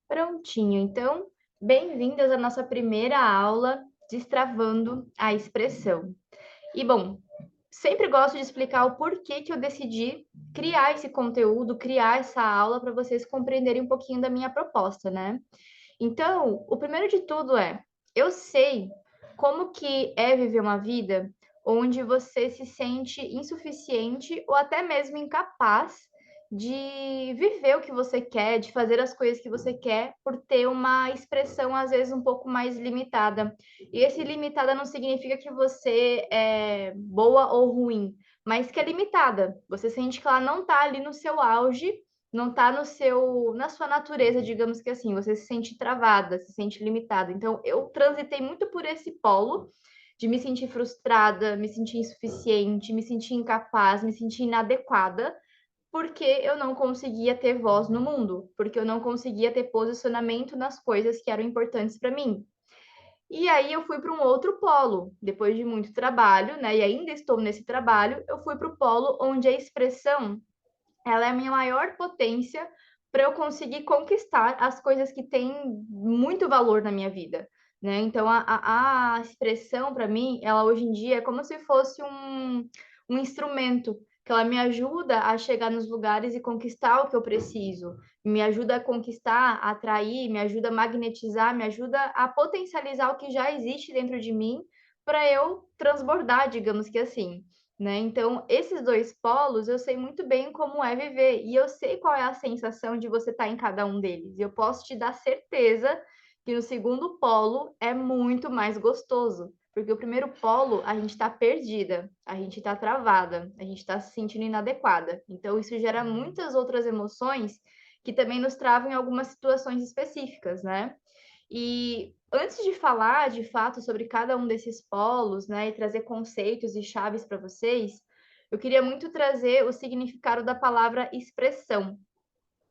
Prontinho, então, bem-vindas à nossa primeira aula Destravando a Expressão. E bom, sempre gosto de explicar o porquê que eu decidi criar esse conteúdo, criar essa aula para vocês compreenderem um pouquinho da minha proposta, né? Então, o primeiro de tudo é, eu sei como que é viver uma vida onde você se sente insuficiente ou até mesmo incapaz de viver o que você quer, de fazer as coisas que você quer, por ter uma expressão às vezes um pouco mais limitada. E esse limitada não significa que você é boa ou ruim, mas que é limitada. Você sente que ela não está ali no seu auge, não está na sua natureza, digamos que assim, você se sente travada, se sente limitada. Então, eu transitei muito por esse polo de me sentir frustrada, me sentir insuficiente, me sentir incapaz, me sentir inadequada, porque eu não conseguia ter voz no mundo, porque eu não conseguia ter posicionamento nas coisas que eram importantes para mim. E aí eu fui para um outro polo, depois de muito trabalho, né? E ainda estou nesse trabalho, eu fui para o polo onde a expressão ela é a minha maior potência para eu conseguir conquistar as coisas que têm muito valor na minha vida, né? Então, a expressão, para mim, ela hoje em dia é como se fosse um instrumento que ela me ajuda a chegar nos lugares e conquistar o que eu preciso, me ajuda a conquistar, a atrair, me ajuda a magnetizar, me ajuda a potencializar o que já existe dentro de mim para eu transbordar, digamos que assim, né? Então, esses dois polos, eu sei muito bem como é viver, e eu sei qual é a sensação de você estar em cada um deles. E eu posso te dar certeza que no segundo polo é muito mais gostoso, porque o primeiro polo a gente está perdida, a gente está travada, a gente está se sentindo inadequada. Então, isso gera muitas outras emoções que também nos travam em algumas situações específicas, né? E antes de falar de fato sobre cada um desses polos, né, e trazer conceitos e chaves para vocês, eu queria muito trazer o significado da palavra expressão,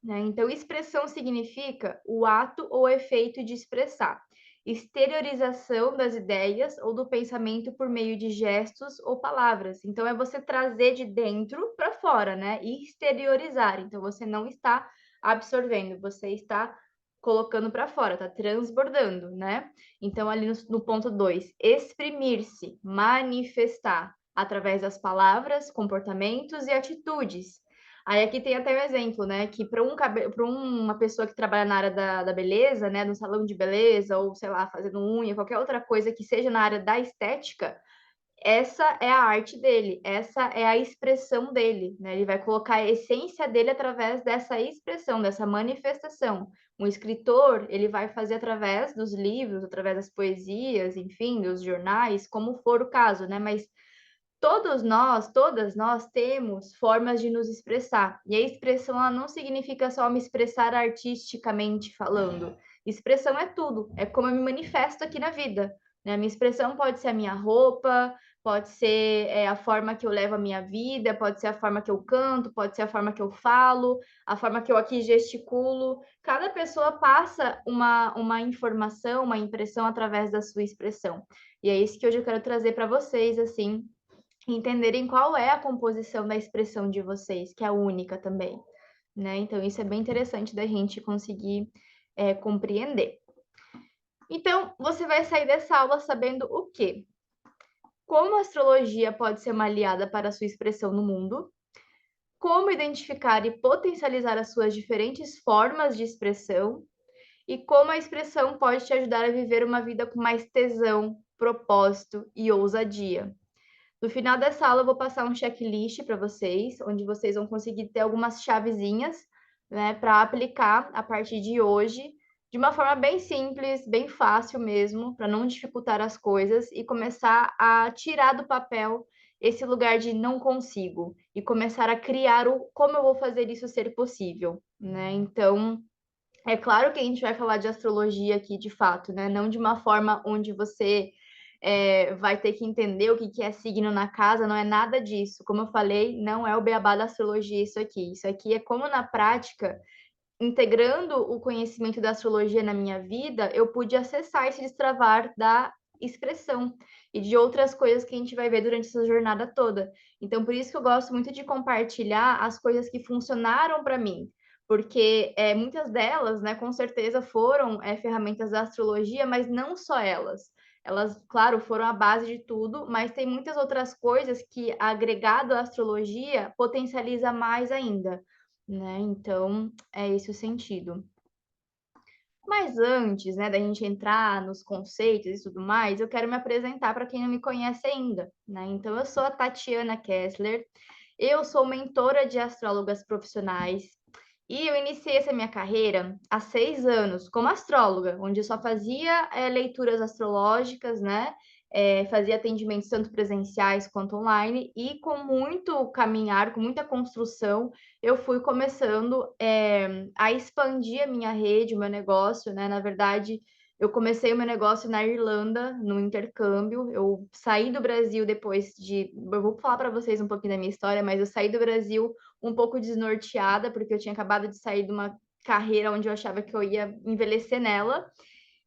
né? Então, expressão significa o ato ou efeito de expressar, exteriorização das ideias ou do pensamento por meio de gestos ou palavras. Então, é você trazer de dentro para fora, né? E exteriorizar. Então, você não está absorvendo, você está colocando para fora, está transbordando, né? Então, ali no ponto 2, exprimir-se, manifestar através das palavras, comportamentos e atitudes. Aí aqui tem até um exemplo, né? Que para uma pessoa que trabalha na área da beleza, né? No salão de beleza, ou sei lá, fazendo unha, qualquer outra coisa que seja na área da estética, essa é a arte dele, essa é a expressão dele, né? Ele vai colocar a essência dele através dessa expressão, dessa manifestação. Um escritor, ele vai fazer através dos livros, através das poesias, enfim, dos jornais, como for o caso, né? Mas todos nós, todas nós temos formas de nos expressar. E a expressão ela não significa só me expressar artisticamente falando. Expressão é tudo, é como eu me manifesto aqui na vida. Né? A minha expressão pode ser a minha roupa, pode ser a forma que eu levo a minha vida, pode ser a forma que eu canto, pode ser a forma que eu falo, a forma que eu aqui gesticulo. Cada pessoa passa uma informação, uma impressão através da sua expressão. E é isso que hoje eu quero trazer para vocês, assim, entenderem qual é a composição da expressão de vocês, que é única também, né? Então, isso é bem interessante da gente conseguir compreender. Então, você vai sair dessa aula sabendo o quê? Como a astrologia pode ser uma aliada para a sua expressão no mundo, como identificar e potencializar as suas diferentes formas de expressão e como a expressão pode te ajudar a viver uma vida com mais tesão, propósito e ousadia. No final dessa aula, eu vou passar um checklist para vocês, onde vocês vão conseguir ter algumas chavezinhas, né, para aplicar a partir de hoje, de uma forma bem simples, bem fácil mesmo, para não dificultar as coisas e começar a tirar do papel esse lugar de não consigo e começar a criar o como eu vou fazer isso ser possível, né? Então, é claro que a gente vai falar de astrologia aqui de fato, né? Não de uma forma onde você vai ter que entender o que, que é signo na casa, não é nada disso. Como eu falei, não é o beabá da astrologia isso aqui. Isso aqui é como na prática, integrando o conhecimento da astrologia na minha vida, eu pude acessar esse destravar da expressão e de outras coisas que a gente vai ver durante essa jornada toda. Então, por isso que eu gosto muito de compartilhar as coisas que funcionaram para mim, porque muitas delas, né, com certeza foram ferramentas da astrologia, mas não só elas. Elas, claro, foram a base de tudo, mas tem muitas outras coisas que, agregado à astrologia, potencializa mais ainda, né? Então, é esse o sentido. Mas antes, né, da gente entrar nos conceitos e tudo mais, eu quero me apresentar para quem não me conhece ainda, né? Então, eu sou a Tatiana Kessler, eu sou mentora de astrólogas profissionais e eu iniciei essa minha carreira há 6 anos como astróloga, onde eu só fazia leituras astrológicas, né? Fazia atendimentos tanto presenciais quanto online, e com muito caminhar, com muita construção, eu fui começando a expandir a minha rede, o meu negócio, né? Na verdade, eu comecei o meu negócio na Irlanda, no intercâmbio. Eu saí do Brasil depois de. Eu vou falar para vocês um pouquinho da minha história, mas eu saí do Brasil um pouco desnorteada, porque eu tinha acabado de sair de uma carreira onde eu achava que eu ia envelhecer nela.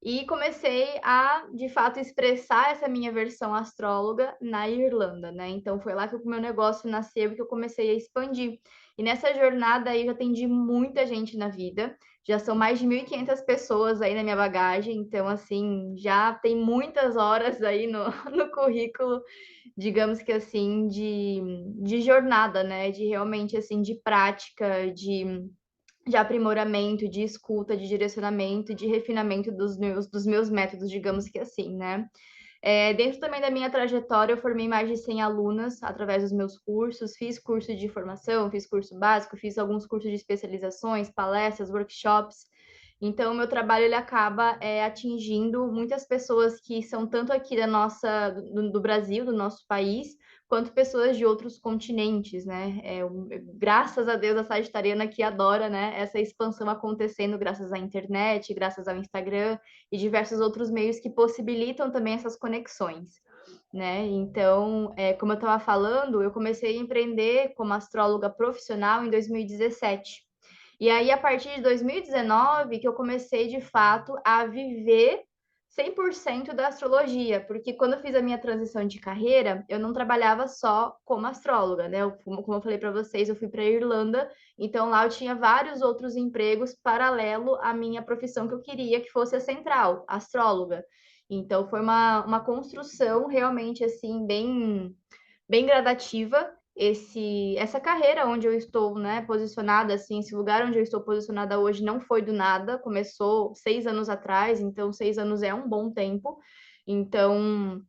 E comecei a, de fato, expressar essa minha versão astróloga na Irlanda, né? Então foi lá que o meu negócio nasceu e que eu comecei a expandir. E nessa jornada aí eu já atendi muita gente na vida. Já são mais de 1.500 pessoas aí na minha bagagem, então assim, já tem muitas horas aí no, no currículo, digamos que assim, de jornada, né? De realmente assim, de prática, de aprimoramento, de escuta, de direcionamento, de refinamento dos meus métodos, digamos que assim, né? Dentro também da minha trajetória, eu formei mais de 100 alunas através dos meus cursos, fiz curso de formação, fiz curso básico, fiz alguns cursos de especializações, palestras, workshops. Então, o meu trabalho ele acaba atingindo muitas pessoas que são tanto aqui do Brasil, do nosso país, quanto pessoas de outros continentes, né? Graças a Deus, a sagitariana que adora, né, essa expansão acontecendo graças à internet, graças ao Instagram e diversos outros meios que possibilitam também essas conexões, né? Então, como eu estava falando, eu comecei a empreender como astróloga profissional em 2017. E aí, a partir de 2019, que eu comecei, de fato, a viver 100% da astrologia, porque quando eu fiz a minha transição de carreira, eu não trabalhava só como astróloga, né? Como eu falei para vocês, eu fui para a Irlanda, então lá eu tinha vários outros empregos paralelo à minha profissão que eu queria que fosse a central, astróloga. Então foi uma construção realmente assim bem gradativa essa carreira onde eu estou, né, posicionada assim, esse lugar onde eu estou posicionada hoje não foi do nada, começou 6 anos atrás, então 6 anos é um bom tempo. Então,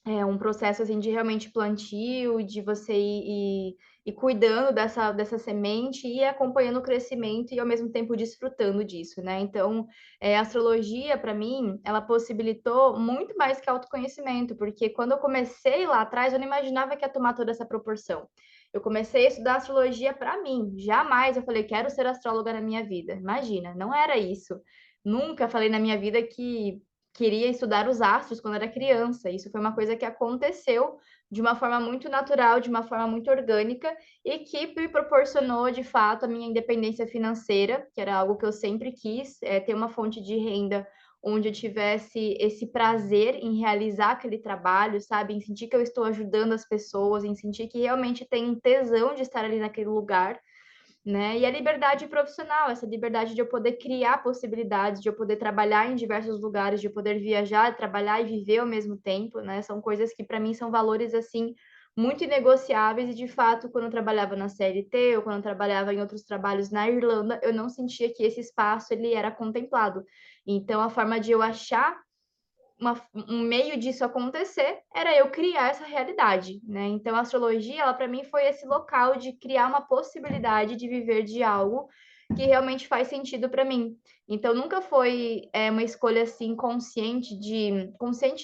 é um processo assim de realmente plantio, de você ir cuidando dessa semente e acompanhando o crescimento e ao mesmo tempo desfrutando disso, né? Então, a astrologia, para mim, ela possibilitou muito mais que autoconhecimento, porque quando eu comecei lá atrás, eu não imaginava que ia tomar toda essa proporção. Eu comecei a estudar astrologia para mim, jamais eu falei, quero ser astróloga na minha vida. Imagina, não era isso. Nunca falei na minha vida que queria estudar os astros quando era criança. Isso foi uma coisa que aconteceu de uma forma muito natural, de uma forma muito orgânica e que me proporcionou, de fato, a minha independência financeira, que era algo que eu sempre quis, ter uma fonte de renda onde eu tivesse esse prazer em realizar aquele trabalho, sabe? Em sentir que eu estou ajudando as pessoas, em sentir que realmente tem tesão de estar ali naquele lugar, né? E a liberdade profissional, essa liberdade de eu poder criar possibilidades, de eu poder trabalhar em diversos lugares, de eu poder viajar, trabalhar e viver ao mesmo tempo, né? São coisas que para mim são valores assim muito inegociáveis e de fato, quando eu trabalhava na CLT ou quando eu trabalhava em outros trabalhos na Irlanda, eu não sentia que esse espaço ele era contemplado. Então, a forma de eu achar um meio disso acontecer era eu criar essa realidade, né? Então, a astrologia, ela para mim foi esse local de criar uma possibilidade de viver de algo que realmente faz sentido para mim. Então, nunca foi uma escolha assim consciente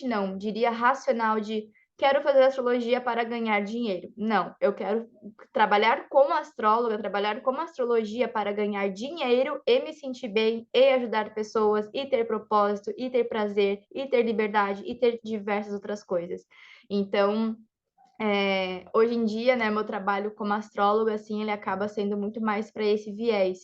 não, diria racional de quero fazer astrologia para ganhar dinheiro. Não, eu quero trabalhar como astróloga, trabalhar como astrologia para ganhar dinheiro e me sentir bem e ajudar pessoas e ter propósito e ter prazer e ter liberdade e ter diversas outras coisas. Então, hoje em dia, né, meu trabalho como astróloga, assim, ele acaba sendo muito mais para esse viés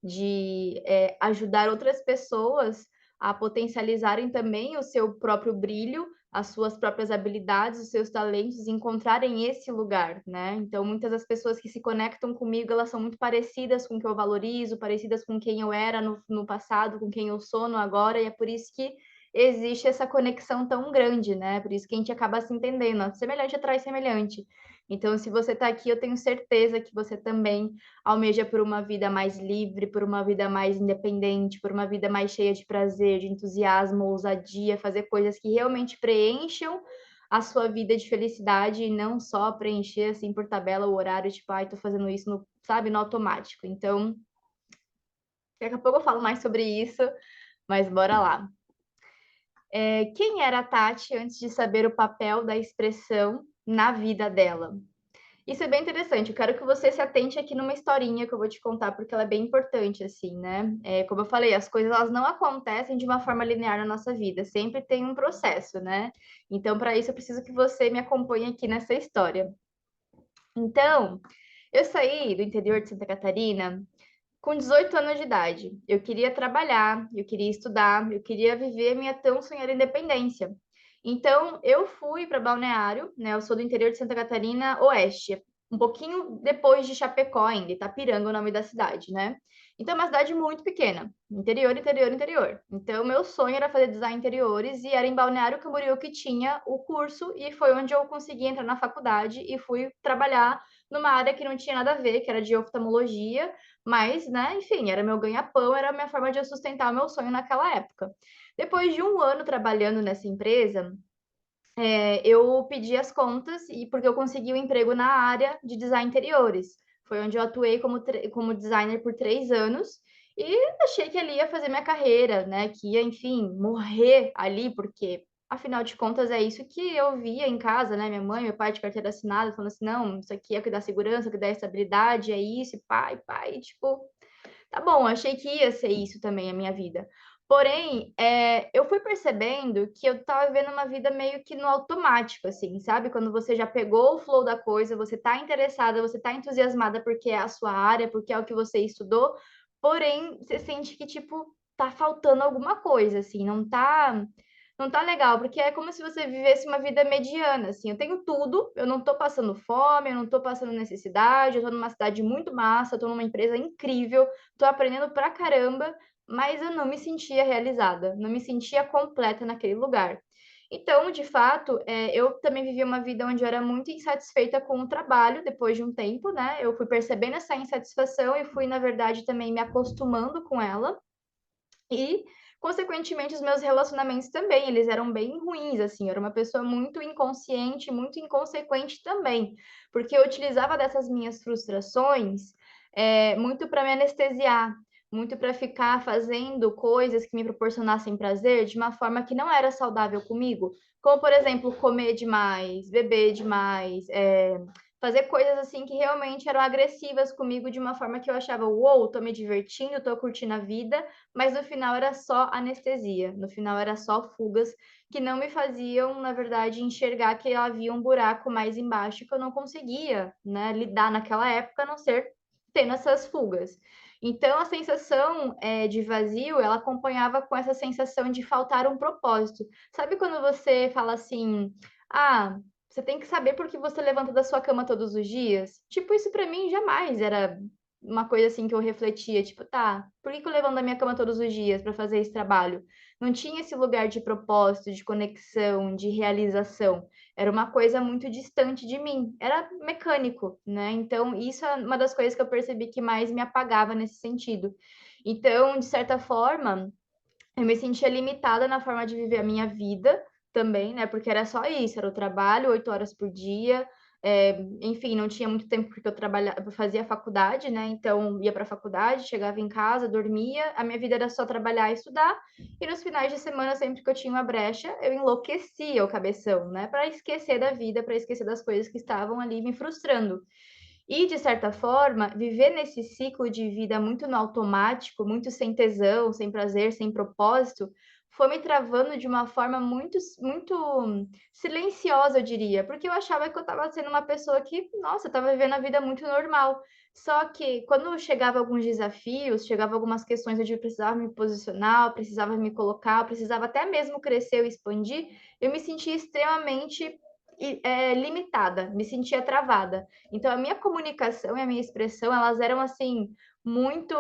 de ajudar outras pessoas a potencializarem também o seu próprio brilho as suas próprias habilidades, os seus talentos, e encontrarem esse lugar, né? Então, muitas das pessoas que se conectam comigo, elas são muito parecidas com o que eu valorizo, parecidas com quem eu era no passado, com quem eu sou no agora, e é por isso que existe essa conexão tão grande, né? Por isso que a gente acaba se entendendo, ó, semelhante atrai semelhante. Então, se você está aqui, eu tenho certeza que você também almeja por uma vida mais livre, por uma vida mais independente, por uma vida mais cheia de prazer, de entusiasmo, ousadia, fazer coisas que realmente preencham a sua vida de felicidade e não só preencher assim por tabela o horário, tipo, ai, tô fazendo isso no, sabe, no automático. Então, daqui a pouco eu falo mais sobre isso, mas bora lá. Quem era a Tati antes de saber o papel da expressão na vida dela? Isso é bem interessante. Eu quero que você se atente aqui numa historinha que eu vou te contar, porque ela é bem importante, assim, né? Como eu falei, as coisas elas não acontecem de uma forma linear na nossa vida, sempre tem um processo, né? Então, para isso, eu preciso que você me acompanhe aqui nessa história. Então, eu saí do interior de Santa Catarina com 18 anos de idade. Eu queria trabalhar, eu queria estudar, eu queria viver a minha tão sonhada independência. Então, eu fui para Balneário, né? Eu sou do interior de Santa Catarina Oeste, um pouquinho depois de Chapecó ainda, Itapiranga, é o nome da cidade, né? Então, é uma cidade muito pequena, interior, interior, interior. Então, meu sonho era fazer design interiores e era em Balneário Camboriú que tinha o curso e foi onde eu consegui entrar na faculdade e fui trabalhar numa área que não tinha nada a ver, que era de oftalmologia, mas, né, enfim, era meu ganha-pão, era a minha forma de eu sustentar o meu sonho naquela época. Depois de um ano trabalhando nessa empresa, eu pedi as contas e porque eu consegui um emprego na área de design interiores. Foi onde eu atuei como designer por 3 anos e achei que ali ia fazer minha carreira, né? Que ia, enfim, morrer ali, porque afinal de contas é isso que eu via em casa, né? Minha mãe, meu pai de carteira assinada, falando assim: não, isso aqui é o que dá segurança, o que dá estabilidade, é isso, e pai, pai, tipo, tá bom, achei que ia ser isso também a minha vida. Porém, eu fui percebendo que eu estava vivendo uma vida meio que no automático, assim, sabe? Quando você já pegou o flow da coisa, você tá interessada, você tá entusiasmada porque é a sua área, porque é o que você estudou, porém, você sente que, tipo, tá faltando alguma coisa, assim, não tá legal, porque é como se você vivesse uma vida mediana, assim. Eu tenho tudo, eu não tô passando fome, eu não tô passando necessidade, eu tô numa cidade muito massa, eu tô numa empresa incrível, tô aprendendo pra caramba, mas eu não me sentia realizada, não me sentia completa naquele lugar. Então, de fato, eu também vivi uma vida onde eu era muito insatisfeita com o trabalho depois de um tempo, né? Eu fui percebendo essa insatisfação e fui, na verdade, também me acostumando com ela. E, consequentemente, os meus relacionamentos também, eles eram bem ruins, assim, eu era uma pessoa muito inconsciente, muito inconsequente também, porque eu utilizava dessas minhas frustrações, muito para me anestesiar, muito para ficar fazendo coisas que me proporcionassem prazer de uma forma que não era saudável comigo, como, por exemplo, comer demais, beber demais, fazer coisas assim que realmente eram agressivas comigo de uma forma que eu achava, uou, tô me divertindo, tô curtindo a vida, mas no final era só anestesia, no final era só fugas que não me faziam, na verdade, enxergar que havia um buraco mais embaixo que eu não conseguia, né, lidar naquela época, a não ser tendo essas fugas. Então, a sensação de vazio, ela acompanhava com essa sensação de faltar um propósito. Sabe quando você fala assim, ah, você tem que saber por que você levanta da sua cama todos os dias? Tipo, isso para mim jamais era uma coisa assim que eu refletia, tipo, tá, por que eu levanto da minha cama todos os dias para fazer esse trabalho? Não tinha esse lugar de propósito, de conexão, de realização. Era uma coisa muito distante de mim. Era mecânico, né? Então, isso é uma das coisas que eu percebi que mais me apagava nesse sentido. Então, de certa forma, eu me sentia limitada na forma de viver a minha vida também, né? Porque era só isso, era o trabalho, 8 horas por dia. Enfim, não tinha muito tempo porque eu trabalhava, eu fazia faculdade, né? Então ia para a faculdade, chegava em casa, dormia. A minha vida era só trabalhar e estudar. E nos finais de semana, sempre que eu tinha uma brecha, eu enlouquecia o cabeção, né? Para esquecer da vida, para esquecer das coisas que estavam ali me frustrando. E, de certa forma, viver nesse ciclo de vida muito no automático, muito sem tesão, sem prazer, sem propósito, foi me travando de uma forma muito, muito silenciosa, eu diria, porque eu achava que eu estava sendo uma pessoa que, nossa, estava vivendo a vida muito normal, Só que quando chegava alguns desafios, chegava algumas questões onde eu precisava me posicionar, eu precisava me colocar, eu precisava até mesmo crescer ou expandir, eu me sentia extremamente limitada, me sentia travada. Então, a minha comunicação e a minha expressão, elas eram, assim, muito,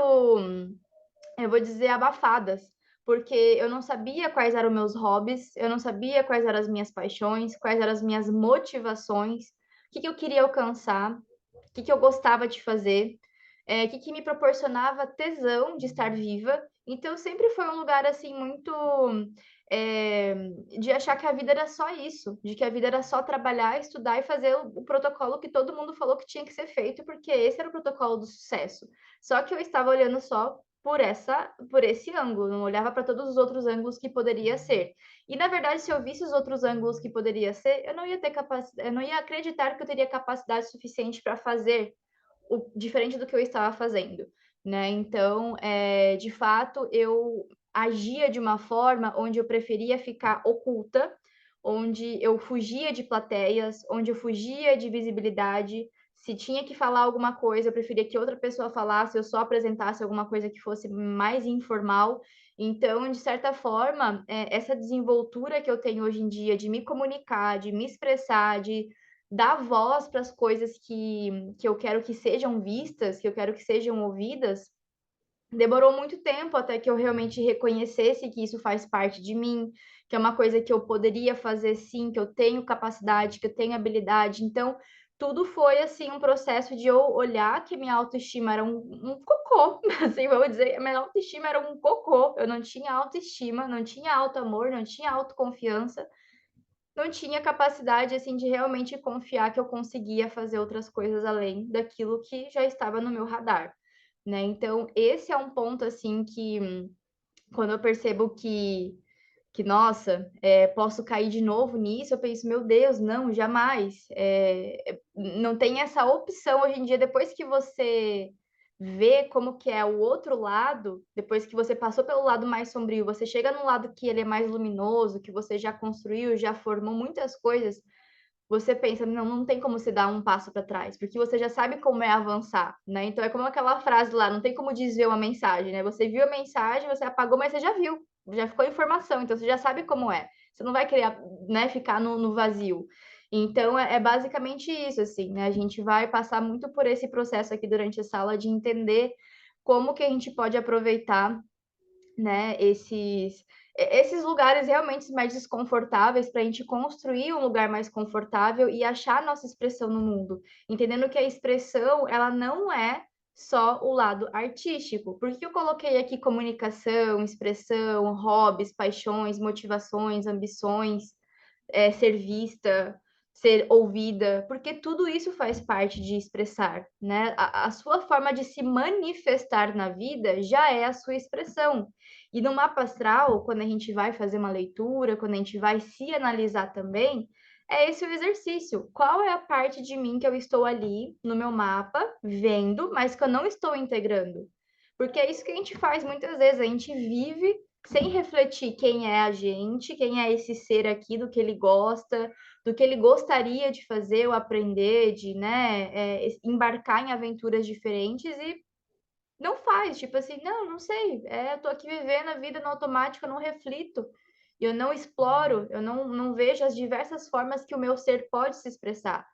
eu vou dizer, abafadas, porque eu não sabia quais eram meus hobbies, eu não sabia quais eram as minhas paixões, quais eram as minhas motivações, o que que eu queria alcançar, o que que eu gostava de fazer, o que que me proporcionava tesão de estar viva. Então, sempre foi um lugar, assim, muito, eh, de achar que a vida era só isso, de que a vida era só trabalhar, estudar e fazer o protocolo que todo mundo falou que tinha que ser feito, porque esse era o protocolo do sucesso. Só que eu estava olhando só por esse ângulo, não olhava para todos os outros ângulos que poderia ser. E na verdade, se eu visse os outros ângulos que poderia ser, eu não ia ter capacidade, eu não ia acreditar que eu teria capacidade suficiente para fazer o diferente do que eu estava fazendo, né? Então, de fato, eu agia de uma forma onde eu preferia ficar oculta, onde eu fugia de plateias, onde eu fugia de visibilidade. Se tinha que falar alguma coisa, eu preferia que outra pessoa falasse, eu só apresentasse alguma coisa que fosse mais informal. Então, de certa forma, essa desenvoltura que eu tenho hoje em dia de me comunicar, de me expressar, de dar voz para as coisas que eu quero que sejam vistas, que eu quero que sejam ouvidas, demorou muito tempo até que eu realmente reconhecesse que isso faz parte de mim, que é uma coisa que eu poderia fazer sim, que eu tenho capacidade, que eu tenho habilidade. Então, tudo foi assim um processo de eu olhar que minha autoestima era um cocô, assim, vamos dizer, minha autoestima era um cocô. Eu não tinha autoestima, não tinha auto-amor, não tinha autoconfiança, não tinha capacidade, assim, de realmente confiar que eu conseguia fazer outras coisas além daquilo que já estava no meu radar, né. Então esse é um ponto, assim, que quando eu percebo que nossa, posso cair de novo nisso, eu penso: "Meu Deus, não, jamais". Não tem essa opção hoje em dia, depois que você vê como que é o outro lado, depois que você passou pelo lado mais sombrio, você chega num lado que ele é mais luminoso, que você já construiu, já formou muitas coisas, você pensa: "Não, não tem como você dar um passo para trás", porque você já sabe como é avançar, né. Então é como aquela frase lá: "Não tem como desver uma mensagem", né. Você viu a mensagem, você apagou, mas você já viu, já ficou informação, então você já sabe como é. Você não vai querer, né, ficar no vazio. Então é basicamente isso, assim, né, a gente vai passar muito por esse processo aqui durante a sala de entender como que a gente pode aproveitar, né, esses lugares realmente mais desconfortáveis para a gente construir um lugar mais confortável e achar a nossa expressão no mundo, entendendo que a expressão, ela não é só o lado artístico. Por que eu coloquei aqui comunicação, expressão, hobbies, paixões, motivações, ambições, ser vista, ser ouvida, porque tudo isso faz parte de expressar, né? A sua forma de se manifestar na vida já é a sua expressão. E no mapa astral, quando a gente vai fazer uma leitura, quando a gente vai se analisar também, é esse o exercício. Qual é a parte de mim que eu estou ali no meu mapa, vendo, mas que eu não estou integrando? Porque é isso que a gente faz muitas vezes, a gente vive sem refletir quem é a gente, quem é esse ser aqui, do que ele gosta, do que ele gostaria de fazer ou aprender, de, né, embarcar em aventuras diferentes e não faz, tipo assim, não, não sei, eu tô aqui vivendo a vida no automático, eu não reflito, eu não exploro, eu não vejo as diversas formas que o meu ser pode se expressar.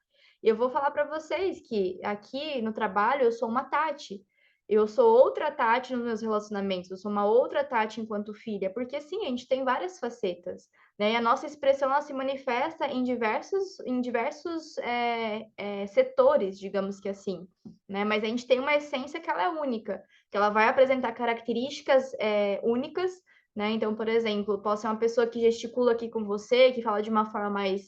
E eu vou falar para vocês que aqui no trabalho eu sou uma Tati, eu sou outra Tati nos meus relacionamentos, eu sou uma outra Tati enquanto filha, porque sim, a gente tem várias facetas, né? E a nossa expressão ela se manifesta em diversos setores, digamos que assim, né? Mas a gente tem uma essência que ela é única, que ela vai apresentar características únicas, né? Então, por exemplo, eu posso ser uma pessoa que gesticula aqui com você, que fala de uma forma mais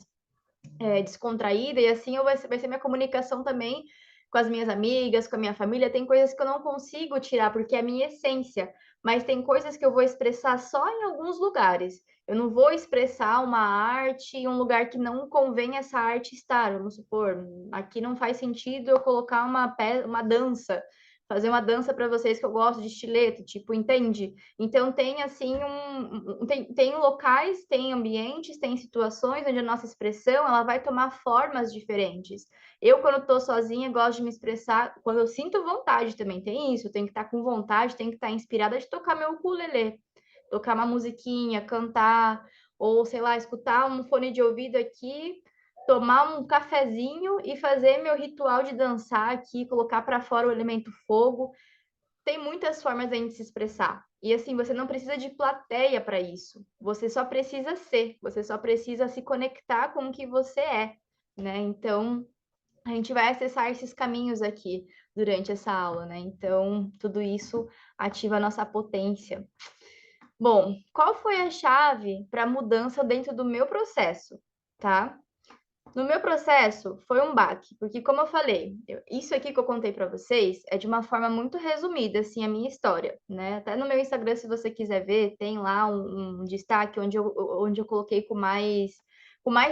descontraída, e assim vai ser minha comunicação também com as minhas amigas, com a minha família. Tem coisas que eu não consigo tirar, porque é a minha essência, mas tem coisas que eu vou expressar só em alguns lugares. Eu não vou expressar uma arte em um lugar que não convém essa arte estar. Vamos supor, aqui não faz sentido eu colocar uma dança, fazer uma dança para vocês que eu gosto de estileto, tipo, entende? Então tem assim tem locais, tem ambientes, tem situações onde a nossa expressão ela vai tomar formas diferentes. Eu, quando estou sozinha, gosto de me expressar quando eu sinto vontade também. Tem isso, eu tenho que estar com vontade, tenho que estar inspirada de tocar meu ukulele, tocar uma musiquinha, cantar, ou sei lá, escutar um fone de ouvido aqui, tomar um cafezinho e fazer meu ritual de dançar aqui, colocar para fora o elemento fogo. Tem muitas formas da gente se expressar. E assim, você não precisa de plateia para isso. Você só precisa ser, você só precisa se conectar com o que você é, né? Então, a gente vai acessar esses caminhos aqui durante essa aula, né? Então, tudo isso ativa a nossa potência. Bom, qual foi a chave para mudança dentro do meu processo, tá? No meu processo foi um baque, porque como eu falei, isso aqui que eu contei para vocês é de uma forma muito resumida, assim, a minha história, né? Até no meu Instagram, se você quiser ver, tem lá um destaque onde eu coloquei com mais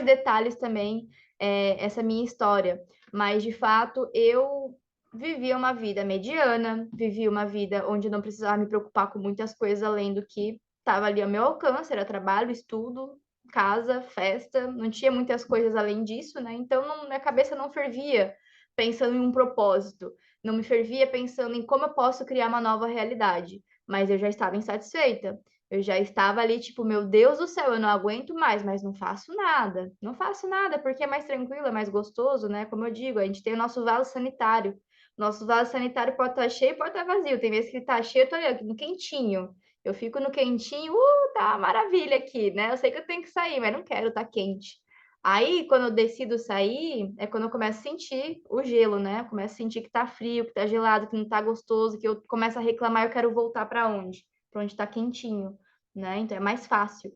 detalhes também essa minha história. Mas, de fato, eu vivia uma vida mediana, vivia uma vida onde eu não precisava me preocupar com muitas coisas além do que estava ali ao meu alcance, era trabalho, estudo, casa, festa, não tinha muitas coisas além disso, né? Então, minha cabeça não fervia pensando em um propósito, não me fervia pensando em como eu posso criar uma nova realidade, mas eu já estava insatisfeita. Eu já estava ali, tipo, meu Deus do céu, eu não aguento mais, mas não faço nada. Não faço nada, porque é mais tranquilo, é mais gostoso, né? Como eu digo, a gente tem o nosso vaso sanitário. Nosso vaso sanitário pode estar cheio, pode estar vazio. Tem vezes que ele está cheio, eu tô ali, no quentinho. Eu fico no quentinho, tá uma maravilha aqui, né? Eu sei que eu tenho que sair, mas não quero, tá quente. Aí, quando eu decido sair, é quando eu começo a sentir o gelo, né? Eu começo a sentir que tá frio, que tá gelado, que não tá gostoso, que eu começo a reclamar, eu quero voltar para onde? Para onde tá quentinho, né? Então é mais fácil.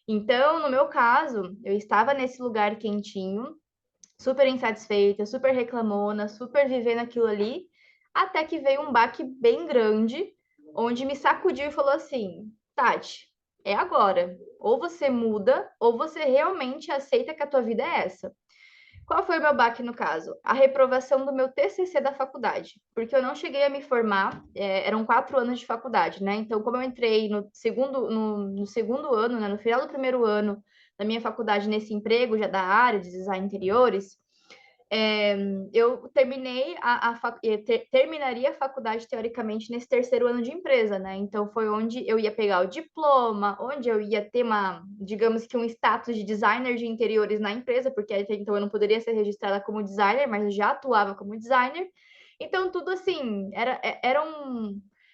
Então, no meu caso, eu estava nesse lugar quentinho, super insatisfeita, super reclamona, super vivendo aquilo ali, até que veio um baque bem grande, onde me sacudiu e falou assim: Tati, é agora. Ou você muda, ou você realmente aceita que a tua vida é essa. Qual foi o meu baque no caso? A reprovação do meu TCC da faculdade, porque eu não cheguei a me formar, eram 4 anos de faculdade, né? Então, como eu entrei no segundo ano, né, no final do primeiro ano da minha faculdade nesse emprego já da área de design interiores, é, eu terminaria a faculdade teoricamente nesse terceiro ano de empresa, né? Então foi onde eu ia pegar o diploma, onde eu ia ter digamos que um status de designer de interiores na empresa, porque até então eu não poderia ser registrada como designer, mas eu já atuava como designer. Então tudo assim,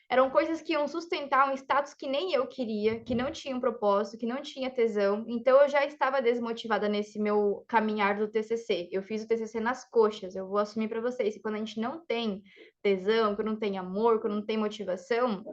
eram coisas que iam sustentar um status que nem eu queria, que não tinha um propósito, que não tinha tesão. Então eu já estava desmotivada nesse meu caminhar do TCC. Eu fiz o TCC nas coxas. Eu vou assumir para vocês que quando a gente não tem tesão, quando não tem amor, quando não tem motivação,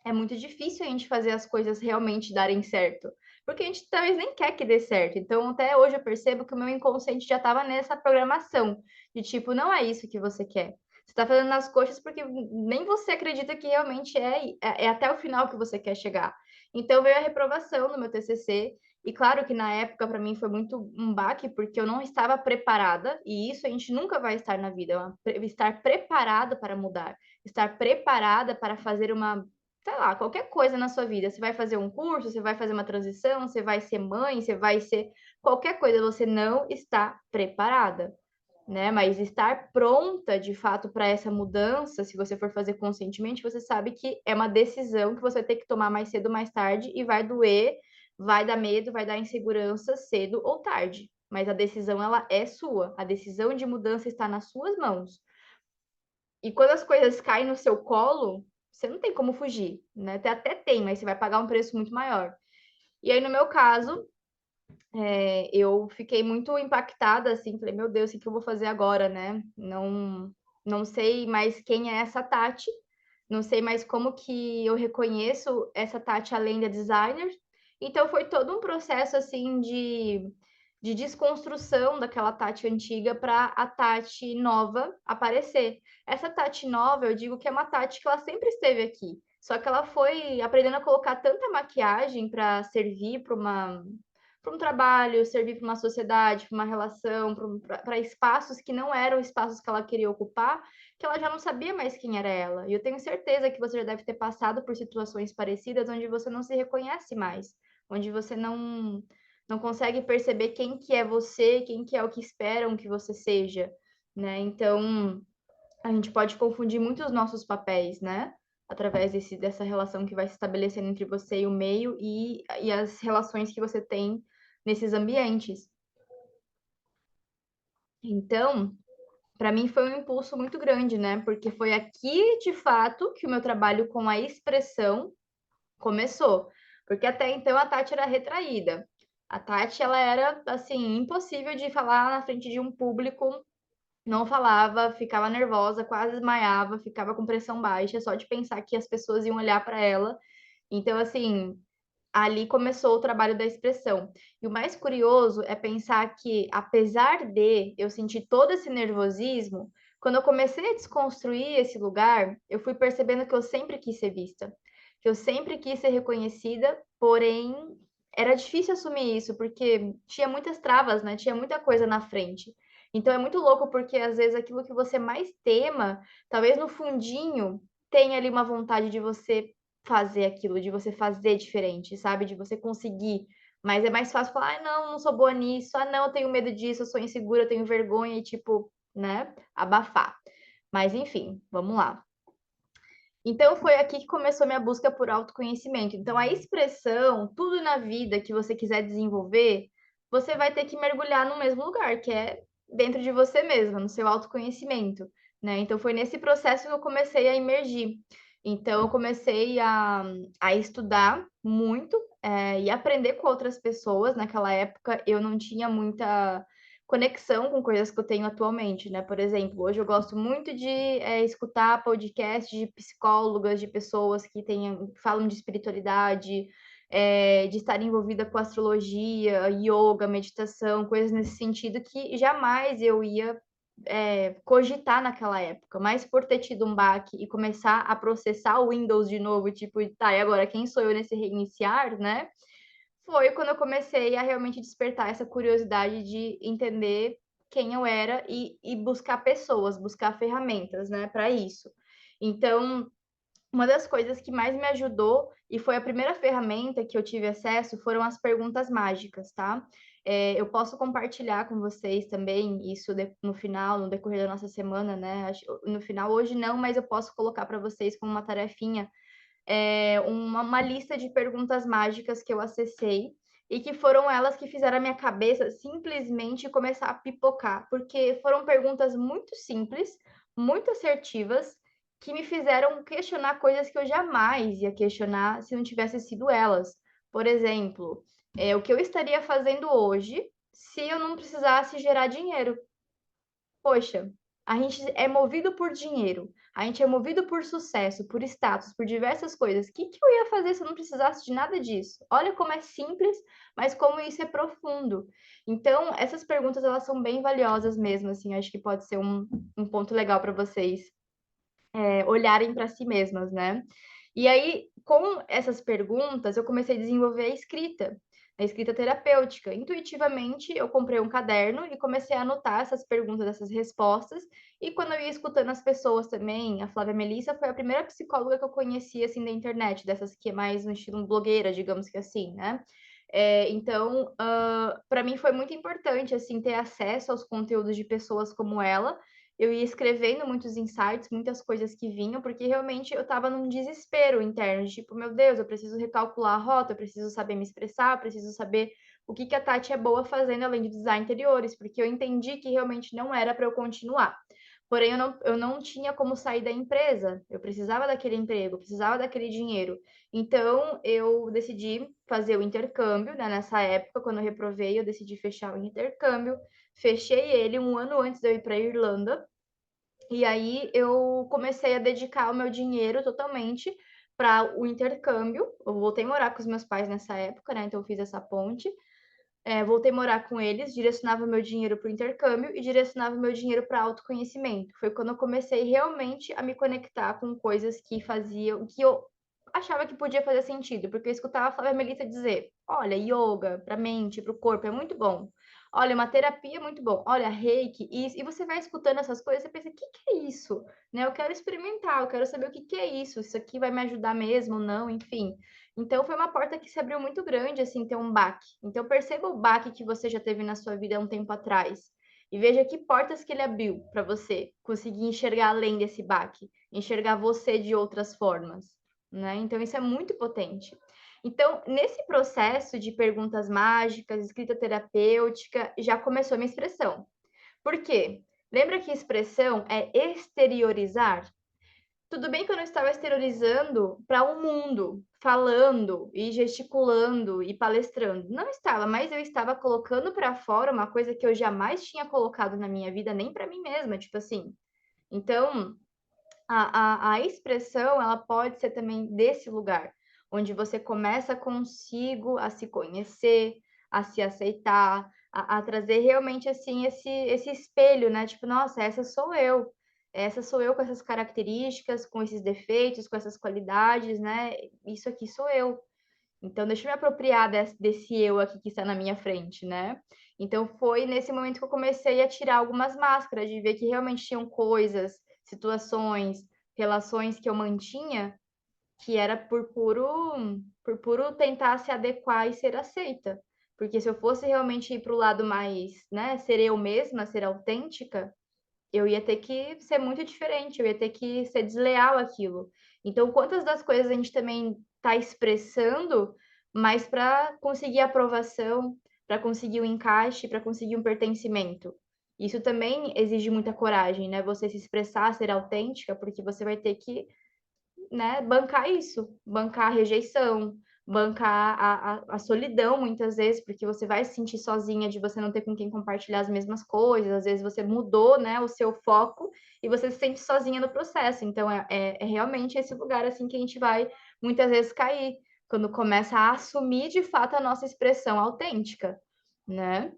é muito difícil a gente fazer as coisas realmente darem certo. Porque a gente talvez nem quer que dê certo. Então, até hoje eu percebo que o meu inconsciente já estava nessa programação de tipo, não é isso que você quer. Você está fazendo nas coxas porque nem você acredita que realmente é até o final que você quer chegar. Então, veio a reprovação no meu TCC. E claro que na época, para mim, foi muito um baque, porque eu não estava preparada. E isso a gente nunca vai estar na vida. Estar preparada para mudar. Estar preparada para fazer sei lá, qualquer coisa na sua vida. Você vai fazer um curso, você vai fazer uma transição, você vai ser mãe, você vai ser qualquer coisa, você não está preparada, né? Mas estar pronta de fato para essa mudança, se você for fazer conscientemente, você sabe que é uma decisão que você vai ter que tomar mais cedo ou mais tarde e vai doer, vai dar medo, vai dar insegurança cedo ou tarde. Mas a decisão ela é sua. A decisão de mudança está nas suas mãos. E quando as coisas caem no seu colo, você não tem como fugir, né? Até tem, mas você vai pagar um preço muito maior. E aí, no meu caso, eu fiquei muito impactada, assim, falei, meu Deus, o que eu vou fazer agora, né? Não sei mais quem é essa Tati, não sei mais como que eu reconheço essa Tati além da designer. Então, foi todo um processo, assim, de desconstrução daquela Tati antiga para a Tati nova aparecer. Essa Tati nova, eu digo que é uma Tati que ela sempre esteve aqui, só que ela foi aprendendo a colocar tanta maquiagem para servir para um trabalho, servir para uma sociedade, para uma relação, para espaços que não eram espaços que ela queria ocupar, que ela já não sabia mais quem era ela. E eu tenho certeza que você já deve ter passado por situações parecidas onde você não se reconhece mais, onde você não consegue perceber quem que é você, quem que é o que esperam que você seja, né? Então, a gente pode confundir muito os nossos papéis, né? Através dessa relação que vai se estabelecendo entre você e o meio e as relações que você tem nesses ambientes. Então, para mim foi um impulso muito grande, né? Porque foi aqui, de fato, que o meu trabalho com a expressão começou. Porque até então a Tati era retraída. A Tati, ela era, assim, impossível de falar na frente de um público, não falava, ficava nervosa, quase desmaiava, ficava com pressão baixa, só de pensar que as pessoas iam olhar para ela. Então, assim, ali começou o trabalho da expressão. E o mais curioso é pensar que, apesar de eu sentir todo esse nervosismo, quando eu comecei a desconstruir esse lugar, eu fui percebendo que eu sempre quis ser vista, que eu sempre quis ser reconhecida, porém era difícil assumir isso, porque tinha muitas travas, né? Tinha muita coisa na frente. Então é muito louco, porque às vezes aquilo que você mais tema, talvez no fundinho tenha ali uma vontade de você fazer aquilo, de você fazer diferente, sabe? De você conseguir. Mas é mais fácil falar, ah, não, não sou boa nisso, ah, não, eu tenho medo disso, eu sou insegura, eu tenho vergonha, e tipo, né, abafar. Mas enfim, vamos lá. Então foi aqui que começou minha busca por autoconhecimento. Então a expressão, tudo na vida que você quiser desenvolver, você vai ter que mergulhar no mesmo lugar, que é dentro de você mesma, no seu autoconhecimento, né? Então foi nesse processo que eu comecei a imergir. Então eu comecei a estudar muito e aprender com outras pessoas. Naquela época eu não tinha muita conexão com coisas que eu tenho atualmente, né? Por exemplo, hoje eu gosto muito de escutar podcasts de psicólogas, de pessoas que falam de espiritualidade, de estar envolvida com astrologia, yoga, meditação, coisas nesse sentido que jamais eu ia cogitar naquela época, mas por ter tido um baque e começar a processar o Windows de novo, tipo, tá, e agora quem sou eu nesse reiniciar, né? Foi quando eu comecei a realmente despertar essa curiosidade de entender quem eu era e buscar pessoas, buscar ferramentas, né, para isso. Então, uma das coisas que mais me ajudou, e foi a primeira ferramenta que eu tive acesso, foram as perguntas mágicas, tá? Eu posso compartilhar com vocês também isso no final, no decorrer da nossa semana, né? No final, hoje não, mas eu posso colocar para vocês como uma tarefinha uma lista de perguntas mágicas que eu acessei e que foram elas que fizeram a minha cabeça simplesmente começar a pipocar, porque foram perguntas muito simples, muito assertivas, que me fizeram questionar coisas que eu jamais ia questionar se não tivesse sido elas. Por exemplo, o que eu estaria fazendo hoje se eu não precisasse gerar dinheiro? Poxa, a gente é movido por dinheiro, a gente é movido por sucesso, por status, por diversas coisas. O que que eu ia fazer se eu não precisasse de nada disso? Olha como é simples, mas como isso é profundo. Então, essas perguntas, elas são bem valiosas mesmo, assim, acho que pode ser um ponto legal para vocês olharem para si mesmas, né? E aí, com essas perguntas, eu comecei a desenvolver a escrita terapêutica. Intuitivamente, eu comprei um caderno e comecei a anotar essas perguntas, essas respostas. E quando eu ia escutando as pessoas também, a Flávia Melissa foi a primeira psicóloga que eu conheci, assim, da internet, dessas que é mais no estilo blogueira, digamos que assim, né? Então, para mim foi muito importante, assim, ter acesso aos conteúdos de pessoas como ela, eu ia escrevendo muitos insights, muitas coisas que vinham, porque realmente eu estava num desespero interno, de tipo, meu Deus, eu preciso recalcular a rota, eu preciso saber me expressar, eu preciso saber o que que a Tati é boa fazendo além de design interiores, porque eu entendi que realmente não era para eu continuar. Porém, eu não tinha como sair da empresa, eu precisava daquele emprego, eu precisava daquele dinheiro. Então, eu decidi fazer o intercâmbio, né? Nessa época, quando eu reprovei, eu decidi fechar o intercâmbio. Fechei ele um ano antes de eu ir para a Irlanda. E aí eu comecei a dedicar o meu dinheiro totalmente para o intercâmbio. Eu voltei a morar com os meus pais nessa época, né? Então eu fiz essa ponte. Voltei a morar com eles, direcionava meu dinheiro para o intercâmbio e direcionava meu dinheiro para autoconhecimento. Foi quando eu comecei realmente a me conectar com coisas que faziam, que eu achava que podia fazer sentido, porque eu escutava a Flávia Melissa dizer: olha, yoga para a mente, para o corpo é muito bom. olha, uma terapia é muito bom, olha, reiki, isso, e você vai escutando essas coisas, você pensa: que é isso?", né, eu quero experimentar, eu quero saber o que que é isso aqui vai me ajudar mesmo ou não, enfim. Então foi uma porta que se abriu muito grande, assim, ter um baque. Então perceba o baque que você já teve na sua vida há um tempo atrás, e veja que portas que ele abriu para você conseguir enxergar além desse baque, enxergar você de outras formas, né, então isso é muito potente. Então, nesse processo de perguntas mágicas, escrita terapêutica, já começou a minha expressão. Por quê? Lembra que expressão é exteriorizar? Tudo bem que eu não estava exteriorizando para o mundo, falando e gesticulando e palestrando. Não estava, mas eu estava colocando para fora uma coisa que eu jamais tinha colocado na minha vida, nem para mim mesma, tipo assim. Então, a expressão, ela pode ser também desse lugar, onde você começa consigo a se conhecer, a se aceitar, a trazer realmente, assim, esse espelho, né, tipo: "Nossa, essa sou eu com essas características, com esses defeitos, com essas qualidades, né, isso aqui sou eu. Então deixa eu me apropriar desse eu aqui que está na minha frente", né. Então foi nesse momento que eu comecei a tirar algumas máscaras, de ver que realmente tinham coisas, situações, relações que eu mantinha, que era por puro tentar se adequar e ser aceita. Porque se eu fosse realmente ir para o lado mais, né, ser eu mesma, ser autêntica, eu ia ter que ser muito diferente, eu ia ter que ser desleal àquilo. Então, quantas das coisas a gente também está expressando, mas para conseguir aprovação, para conseguir o encaixe, para conseguir um pertencimento. Isso também exige muita coragem, né, você se expressar, ser autêntica, porque você vai ter que, né, bancar isso, bancar a rejeição, bancar a solidão muitas vezes, porque você vai se sentir sozinha de você não ter com quem compartilhar as mesmas coisas, às vezes você mudou, né, o seu foco e você se sente sozinha no processo, então é realmente esse lugar, assim, que a gente vai muitas vezes cair, quando começa a assumir de fato a nossa expressão autêntica, né.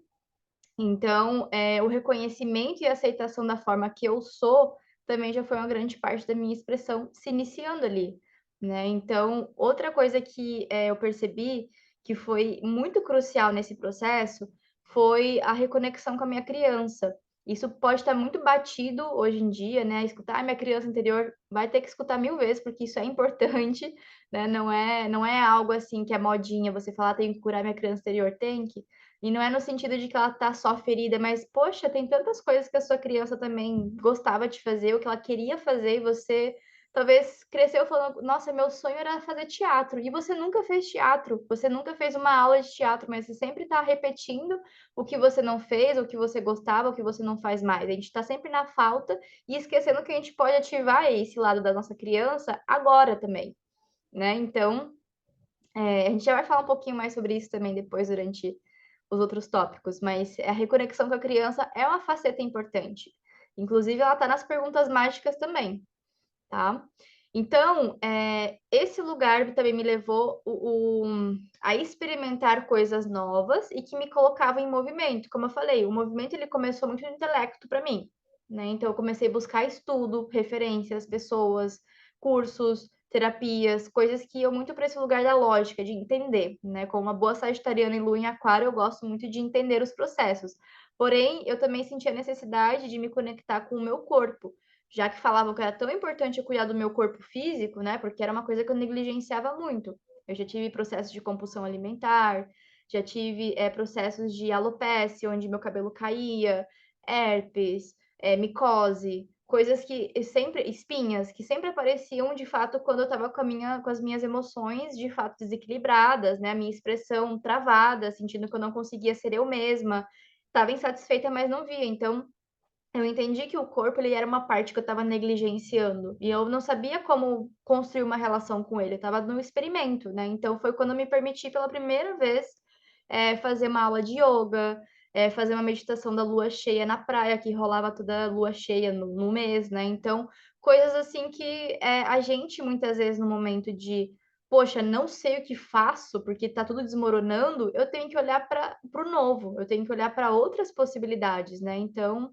Então, o reconhecimento e aceitação da forma que eu sou, também já foi uma grande parte da minha expressão se iniciando ali, né. Então, outra coisa que, eu percebi que foi muito crucial nesse processo, foi a reconexão com a minha criança. Isso pode estar muito batido hoje em dia, né, escutar: "Ai, minha criança interior", vai ter que escutar 1000 vezes, porque isso é importante, né, não é algo assim que é modinha, você falar: "Tenho que curar minha criança interior", tem que. E não é no sentido de que ela tá só ferida, mas, poxa, tem tantas coisas que a sua criança também gostava de fazer, o que ela queria fazer, e você talvez cresceu falando: "Nossa, meu sonho era fazer teatro", e você nunca fez teatro, você nunca fez uma aula de teatro, mas você sempre tá repetindo o que você não fez, o que você gostava, o que você não faz mais. A gente tá sempre na falta e esquecendo que a gente pode ativar esse lado da nossa criança agora também, né. Então, a gente já vai falar um pouquinho mais sobre isso também depois durante os outros tópicos, mas a reconexão com a criança é uma faceta importante. Inclusive, ela está nas perguntas mágicas também, tá? Então, esse lugar também me levou a experimentar coisas novas e que me colocava em movimento. Como eu falei, o movimento ele começou muito no intelecto para mim, né? Então, eu comecei a buscar estudo, referências, pessoas, cursos, terapias, coisas que iam muito para esse lugar da lógica, de entender, né? Como uma boa sagitariana em lua em aquário, eu gosto muito de entender os processos. Porém, eu também senti a necessidade de me conectar com o meu corpo, já que falavam que era tão importante eu cuidar do meu corpo físico, né, porque era uma coisa que eu negligenciava muito. Eu já tive processos de compulsão alimentar, já tive, processos de alopecia, onde meu cabelo caía, herpes, micose, coisas que sempre espinhas, que sempre apareciam, de fato, quando eu estava com as minhas emoções, de fato, desequilibradas, né, a minha expressão travada, sentindo que eu não conseguia ser eu mesma, estava insatisfeita, mas não via. Então, eu entendi que o corpo, ele era uma parte que eu estava negligenciando, e eu não sabia como construir uma relação com ele, eu estava no experimento, né, então foi quando eu me permiti pela primeira vez, fazer uma aula de ioga, fazer uma meditação da lua cheia na praia, que rolava toda lua cheia no mês, né, então, coisas assim que, a gente muitas vezes no momento de: "Poxa, não sei o que faço, porque está tudo desmoronando", eu tenho que olhar para o novo, eu tenho que olhar para outras possibilidades, né, então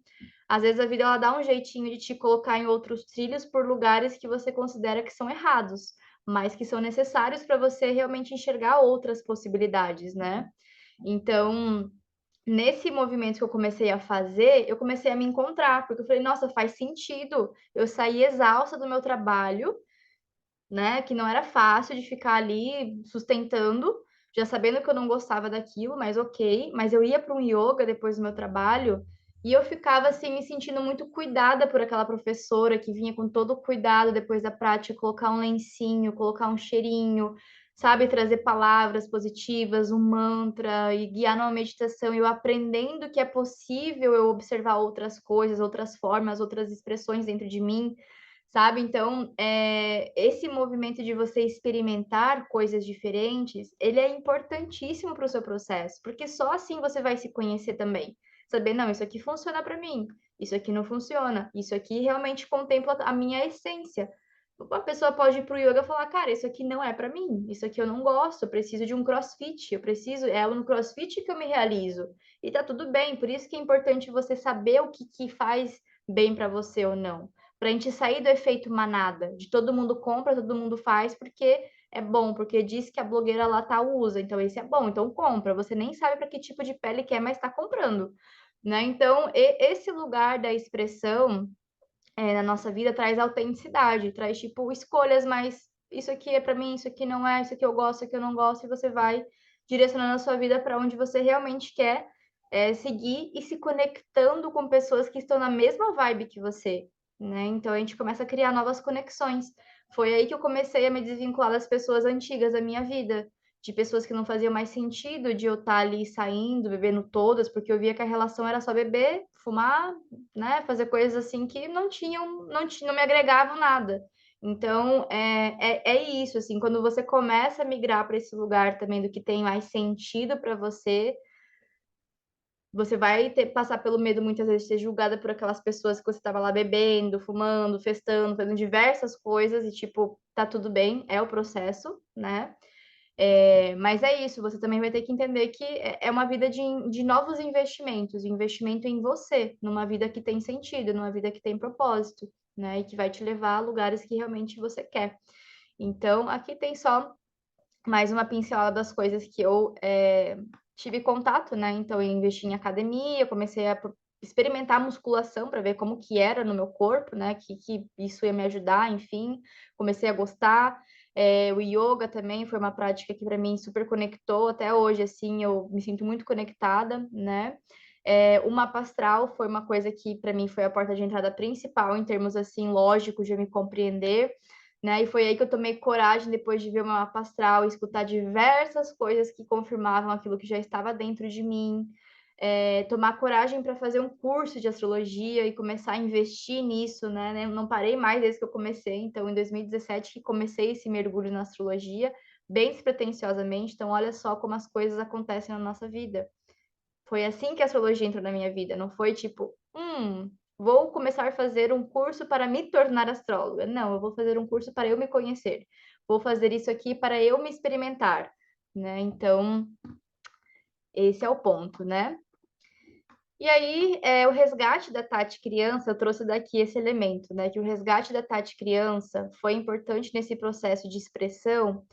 às vezes a vida ela dá um jeitinho de te colocar em outros trilhos por lugares que você considera que são errados, mas que são necessários para você realmente enxergar outras possibilidades, né. Então, nesse movimento que eu comecei a fazer, eu comecei a me encontrar, porque eu falei, nossa, faz sentido. Eu saí exausta do meu trabalho, né? Que não era fácil de ficar ali sustentando, já sabendo que eu não gostava daquilo, mas ok. Mas eu ia para um yoga depois do meu trabalho e eu ficava assim me sentindo muito cuidada por aquela professora que vinha com todo o cuidado depois da prática, colocar um lencinho, colocar um cheirinho, sabe, trazer palavras positivas, um mantra e guiar numa meditação, e eu aprendendo que é possível eu observar outras coisas, outras formas, outras expressões dentro de mim, sabe? Então, esse movimento de você experimentar coisas diferentes, ele é importantíssimo para o seu processo, porque só assim você vai se conhecer também. Saber, não, isso aqui funciona para mim, isso aqui não funciona, isso aqui realmente contempla a minha essência. Uma pessoa pode ir para o yoga e falar, cara, isso aqui não é para mim, isso aqui eu não gosto, eu preciso de um crossfit, é no crossfit que eu me realizo. E tá tudo bem, por isso que é importante você saber o que faz bem para você ou não, para a gente sair do efeito manada, de todo mundo compra, todo mundo faz, porque é bom, porque diz que a blogueira lá tá usa, então esse é bom, então compra. Você nem sabe para que tipo de pele que é, mas está comprando, né? Então, esse lugar da expressão na nossa vida traz autenticidade, traz tipo escolhas, mas isso aqui é para mim, isso aqui não é, isso aqui eu gosto, isso aqui eu não gosto, e você vai direcionando a sua vida para onde você realmente quer seguir e se conectando com pessoas que estão na mesma vibe que você, né? Então a gente começa a criar novas conexões. Foi aí que eu comecei a me desvincular das pessoas antigas da minha vida, de pessoas que não faziam mais sentido de eu estar ali saindo, bebendo todas, porque eu via que a relação era só beber, fumar, né, fazer coisas assim que não me agregavam nada. Então, é isso, assim, quando você começa a migrar para esse lugar também do que tem mais sentido para você, você vai passar pelo medo muitas vezes de ser julgada por aquelas pessoas que você estava lá bebendo, fumando, festando, fazendo diversas coisas e, tipo, tá tudo bem, é o processo, né? Mas é isso, você também vai ter que entender que é uma vida de novos investimentos, investimento em você, numa vida que tem sentido, numa vida que tem propósito, né? E que vai te levar a lugares que realmente você quer. Então, aqui tem só mais uma pincelada das coisas que eu tive contato, né? Então, eu investi em academia, eu comecei a experimentar musculação para ver como que era no meu corpo, né? Que isso ia me ajudar, enfim. Comecei a gostar. O yoga também foi uma prática que para mim super conectou até hoje, assim, eu me sinto muito conectada, né? O mapa astral foi uma coisa que para mim foi a porta de entrada principal em termos assim lógicos de eu me compreender, né? E foi aí que eu tomei coragem depois de ver o meu mapa astral e escutar diversas coisas que confirmavam aquilo que já estava dentro de mim. Tomar coragem para fazer um curso de astrologia e começar a investir nisso, né? Eu não parei mais desde que eu comecei, então em 2017 que comecei esse mergulho na astrologia, bem despretensiosamente. Então, olha só como as coisas acontecem na nossa vida. Foi assim que a astrologia entrou na minha vida, não foi tipo, vou começar a fazer um curso para me tornar astróloga. Não, eu vou fazer um curso para eu me conhecer. Vou fazer isso aqui para eu me experimentar, né? Então, esse é o ponto, né? E aí, o resgate da Tati criança, eu trouxe daqui esse elemento, né? Que o resgate da Tati criança foi importante nesse processo de expressão,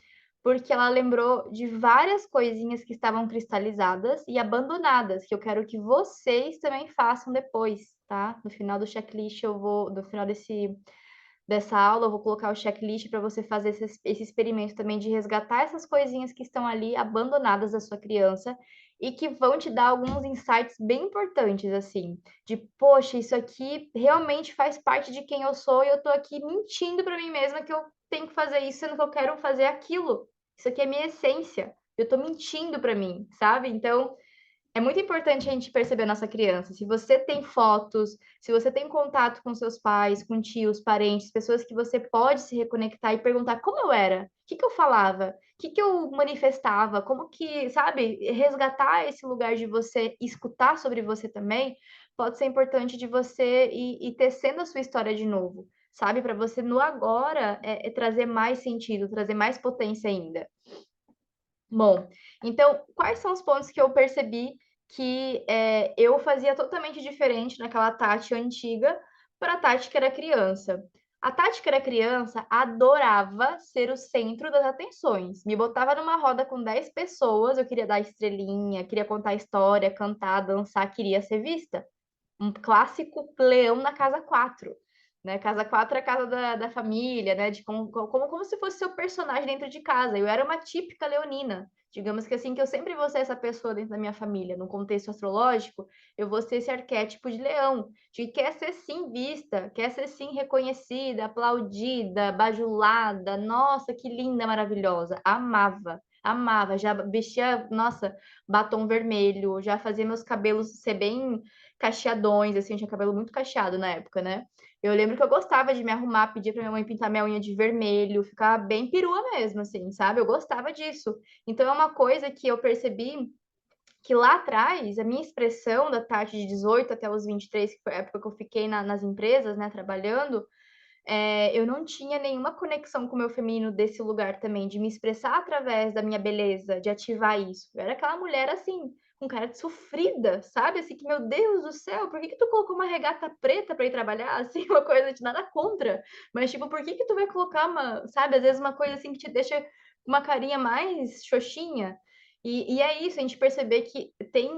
porque ela lembrou de várias coisinhas que estavam cristalizadas e abandonadas, que eu quero que vocês também façam depois, tá? No final do checklist, no final dessa aula, eu vou colocar o checklist para você fazer esse experimento também de resgatar essas coisinhas que estão ali abandonadas da sua criança e que vão te dar alguns insights bem importantes, assim, de, poxa, isso aqui realmente faz parte de quem eu sou e eu tô aqui mentindo para mim mesma que eu tenho que fazer isso, sendo que eu quero fazer aquilo. Isso aqui é minha essência. Eu tô mentindo para mim, sabe? Então, é muito importante a gente perceber a nossa criança. Se você tem fotos, se você tem contato com seus pais, com tios, parentes, pessoas que você pode se reconectar e perguntar como eu era, o que que eu falava, o que que eu manifestava, como que, sabe, resgatar esse lugar de você, escutar sobre você também, pode ser importante de você ir tecendo a sua história de novo, sabe, para você no agora trazer mais sentido, trazer mais potência ainda. Bom, então, quais são os pontos que eu percebi que eu fazia totalmente diferente naquela Tati antiga para a Tati que era criança? A Tati, que era criança, adorava ser o centro das atenções. Me botava numa roda com 10 pessoas, eu queria dar estrelinha, queria contar história, cantar, dançar, queria ser vista. Um clássico leão na casa 4, né? Casa 4 é a casa da família, né? De como se fosse seu personagem dentro de casa. Eu era uma típica leonina. Digamos que assim, que eu sempre vou ser essa pessoa dentro da minha família. No contexto astrológico, eu vou ser esse arquétipo de leão, de que quer ser sim vista, quer ser sim reconhecida, aplaudida, bajulada. Nossa, que linda, maravilhosa. Amava. Amava, já vestia, nossa, batom vermelho, já fazia meus cabelos ser bem cacheadões, assim, eu tinha cabelo muito cacheado na época, né? Eu lembro que eu gostava de me arrumar, pedir pra minha mãe pintar minha unha de vermelho, ficar bem perua mesmo, assim, sabe? Eu gostava disso. Então é uma coisa que eu percebi que lá atrás, a minha expressão da Tati de 18 até os 23, que foi a época que eu fiquei nas empresas, né, trabalhando, eu não tinha nenhuma conexão com o meu feminino desse lugar também, de me expressar através da minha beleza, de ativar isso. Eu era aquela mulher assim, com cara de sofrida, sabe? Assim, que, meu Deus do céu, por que que tu colocou uma regata preta para ir trabalhar? Assim, uma coisa de nada contra. Mas, tipo, por que que tu vai colocar uma, sabe? Às vezes uma coisa assim que te deixa com uma carinha mais xoxinha. E é isso, a gente perceber que tem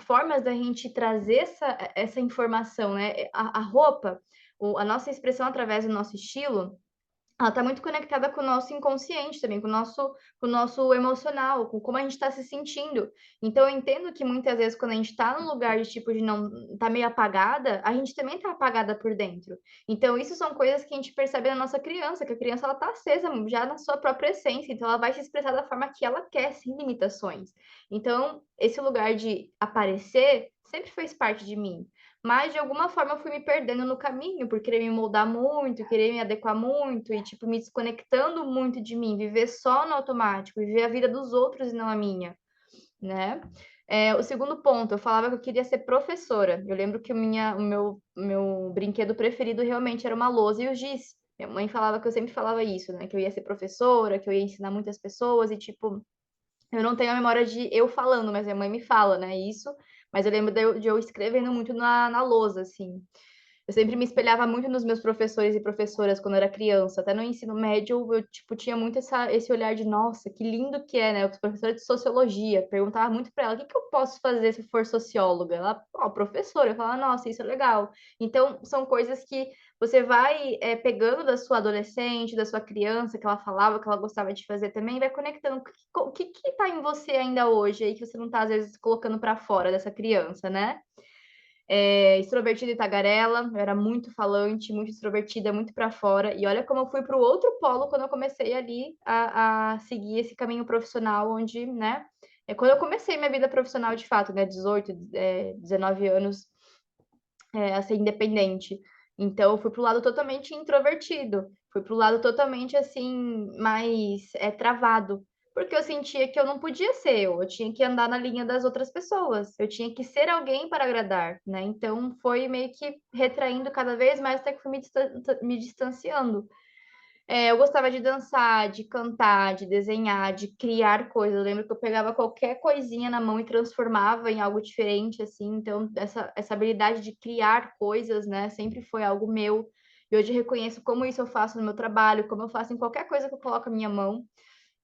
formas da gente trazer essa informação, né? A roupa, a nossa expressão através do nosso estilo, ela está muito conectada com o nosso inconsciente também, com o nosso emocional, com como a gente está se sentindo. Então, eu entendo que muitas vezes, quando a gente está num lugar de tipo de não tá meio apagada, a gente também está apagada por dentro. Então, isso são coisas que a gente percebe na nossa criança, que a criança ela tá acesa já na sua própria essência, então ela vai se expressar da forma que ela quer, sem limitações. Então, esse lugar de aparecer sempre fez parte de mim. Mas de alguma forma eu fui me perdendo no caminho por querer me moldar muito, querer me adequar muito e tipo me desconectando muito de mim, viver só no automático, viver a vida dos outros e não a minha, né? O segundo ponto, eu falava que eu queria ser professora. Eu lembro que o meu brinquedo preferido realmente era uma lousa e o giz. Minha mãe falava que eu sempre falava isso, né? Que eu ia ser professora, que eu ia ensinar muitas pessoas e tipo eu não tenho a memória de eu falando, mas minha mãe me fala, né, isso. Mas eu lembro de eu escrevendo muito na lousa, assim. Eu sempre me espelhava muito nos meus professores e professoras quando eu era criança. Até no ensino médio, eu, tipo, tinha muito esse olhar de, nossa, que lindo que é, né? Eu sou professora de sociologia. Perguntava muito para ela, o que que eu posso fazer se eu for socióloga? Ela, ó, professora. Eu falava, nossa, isso é legal. Então, são coisas que você vai pegando da sua adolescente, da sua criança, que ela falava, que ela gostava de fazer também, e vai conectando. O que tá em você ainda hoje aí, que você não tá, às vezes, colocando para fora dessa criança, né? Extrovertida e tagarela, eu era muito falante, muito extrovertida, muito para fora. E olha como eu fui para o outro polo quando eu comecei ali a seguir esse caminho profissional, onde, né? Quando eu comecei minha vida profissional de fato, né? 18, 19 anos, a ser independente. Então, eu fui para o lado totalmente introvertido, fui para o lado totalmente assim, mais travado, porque eu sentia que eu não podia ser eu tinha que andar na linha das outras pessoas, eu tinha que ser alguém para agradar, né? Então, foi meio que retraindo cada vez mais até que fui me distanciando. Eu gostava de dançar, de cantar, de desenhar, de criar coisas. Eu lembro que eu pegava qualquer coisinha na mão e transformava em algo diferente, assim. Então, essa habilidade de criar coisas, né, sempre foi algo meu. E hoje reconheço como isso eu faço no meu trabalho, como eu faço em qualquer coisa que eu coloco a minha mão,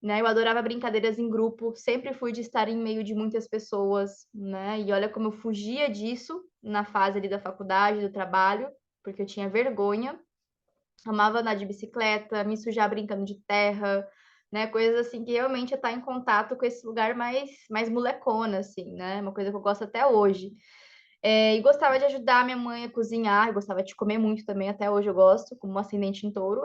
né? Eu adorava brincadeiras em grupo, sempre fui de estar em meio de muitas pessoas, né? E olha como eu fugia disso na fase ali da faculdade, do trabalho, porque eu tinha vergonha. Amava andar de bicicleta, me sujar brincando de terra, né? Coisas assim que realmente é estar em contato com esse lugar mais molecona, assim, né? Uma coisa que eu gosto até hoje. E gostava de ajudar minha mãe a cozinhar, eu gostava de comer muito também, até hoje eu gosto, como um ascendente em touro.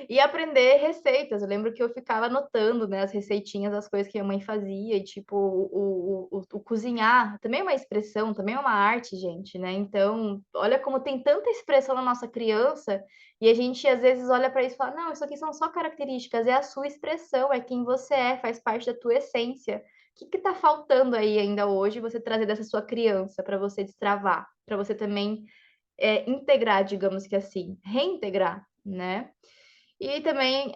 E aprender receitas. Eu lembro que eu ficava anotando, né, as receitinhas, as coisas que a mãe fazia, e tipo, o cozinhar também é uma expressão, também é uma arte, gente, né? Então, olha como tem tanta expressão na nossa criança, e a gente às vezes olha para isso e fala: não, isso aqui são só características, é a sua expressão, é quem você é, faz parte da tua essência. O que está faltando aí ainda hoje você trazer dessa sua criança para você destravar, para você também integrar, digamos que assim, reintegrar, né? E também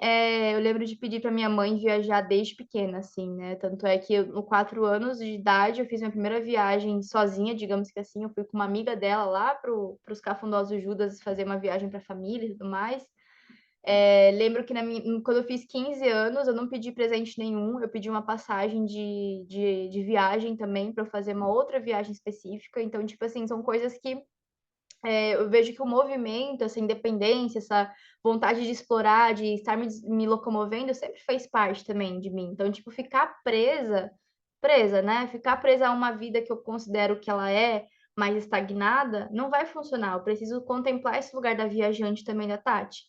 eu lembro de pedir para minha mãe viajar desde pequena, assim, né? Tanto é que com 4 anos de idade eu fiz minha primeira viagem sozinha, digamos que assim. Eu fui com uma amiga dela lá para os Cafundós do Judas fazer uma viagem para a família e tudo mais. Lembro que quando eu fiz 15 anos, eu não pedi presente nenhum, eu pedi uma passagem de viagem também para eu fazer uma outra viagem específica. Então, tipo assim, são coisas que eu vejo que o movimento, essa independência, essa vontade de explorar, de estar me locomovendo, sempre fez parte também de mim. Então, tipo, ficar presa, né? Ficar presa a uma vida que eu considero que ela é mais estagnada, não vai funcionar. Eu preciso contemplar esse lugar da viajante também da Tati.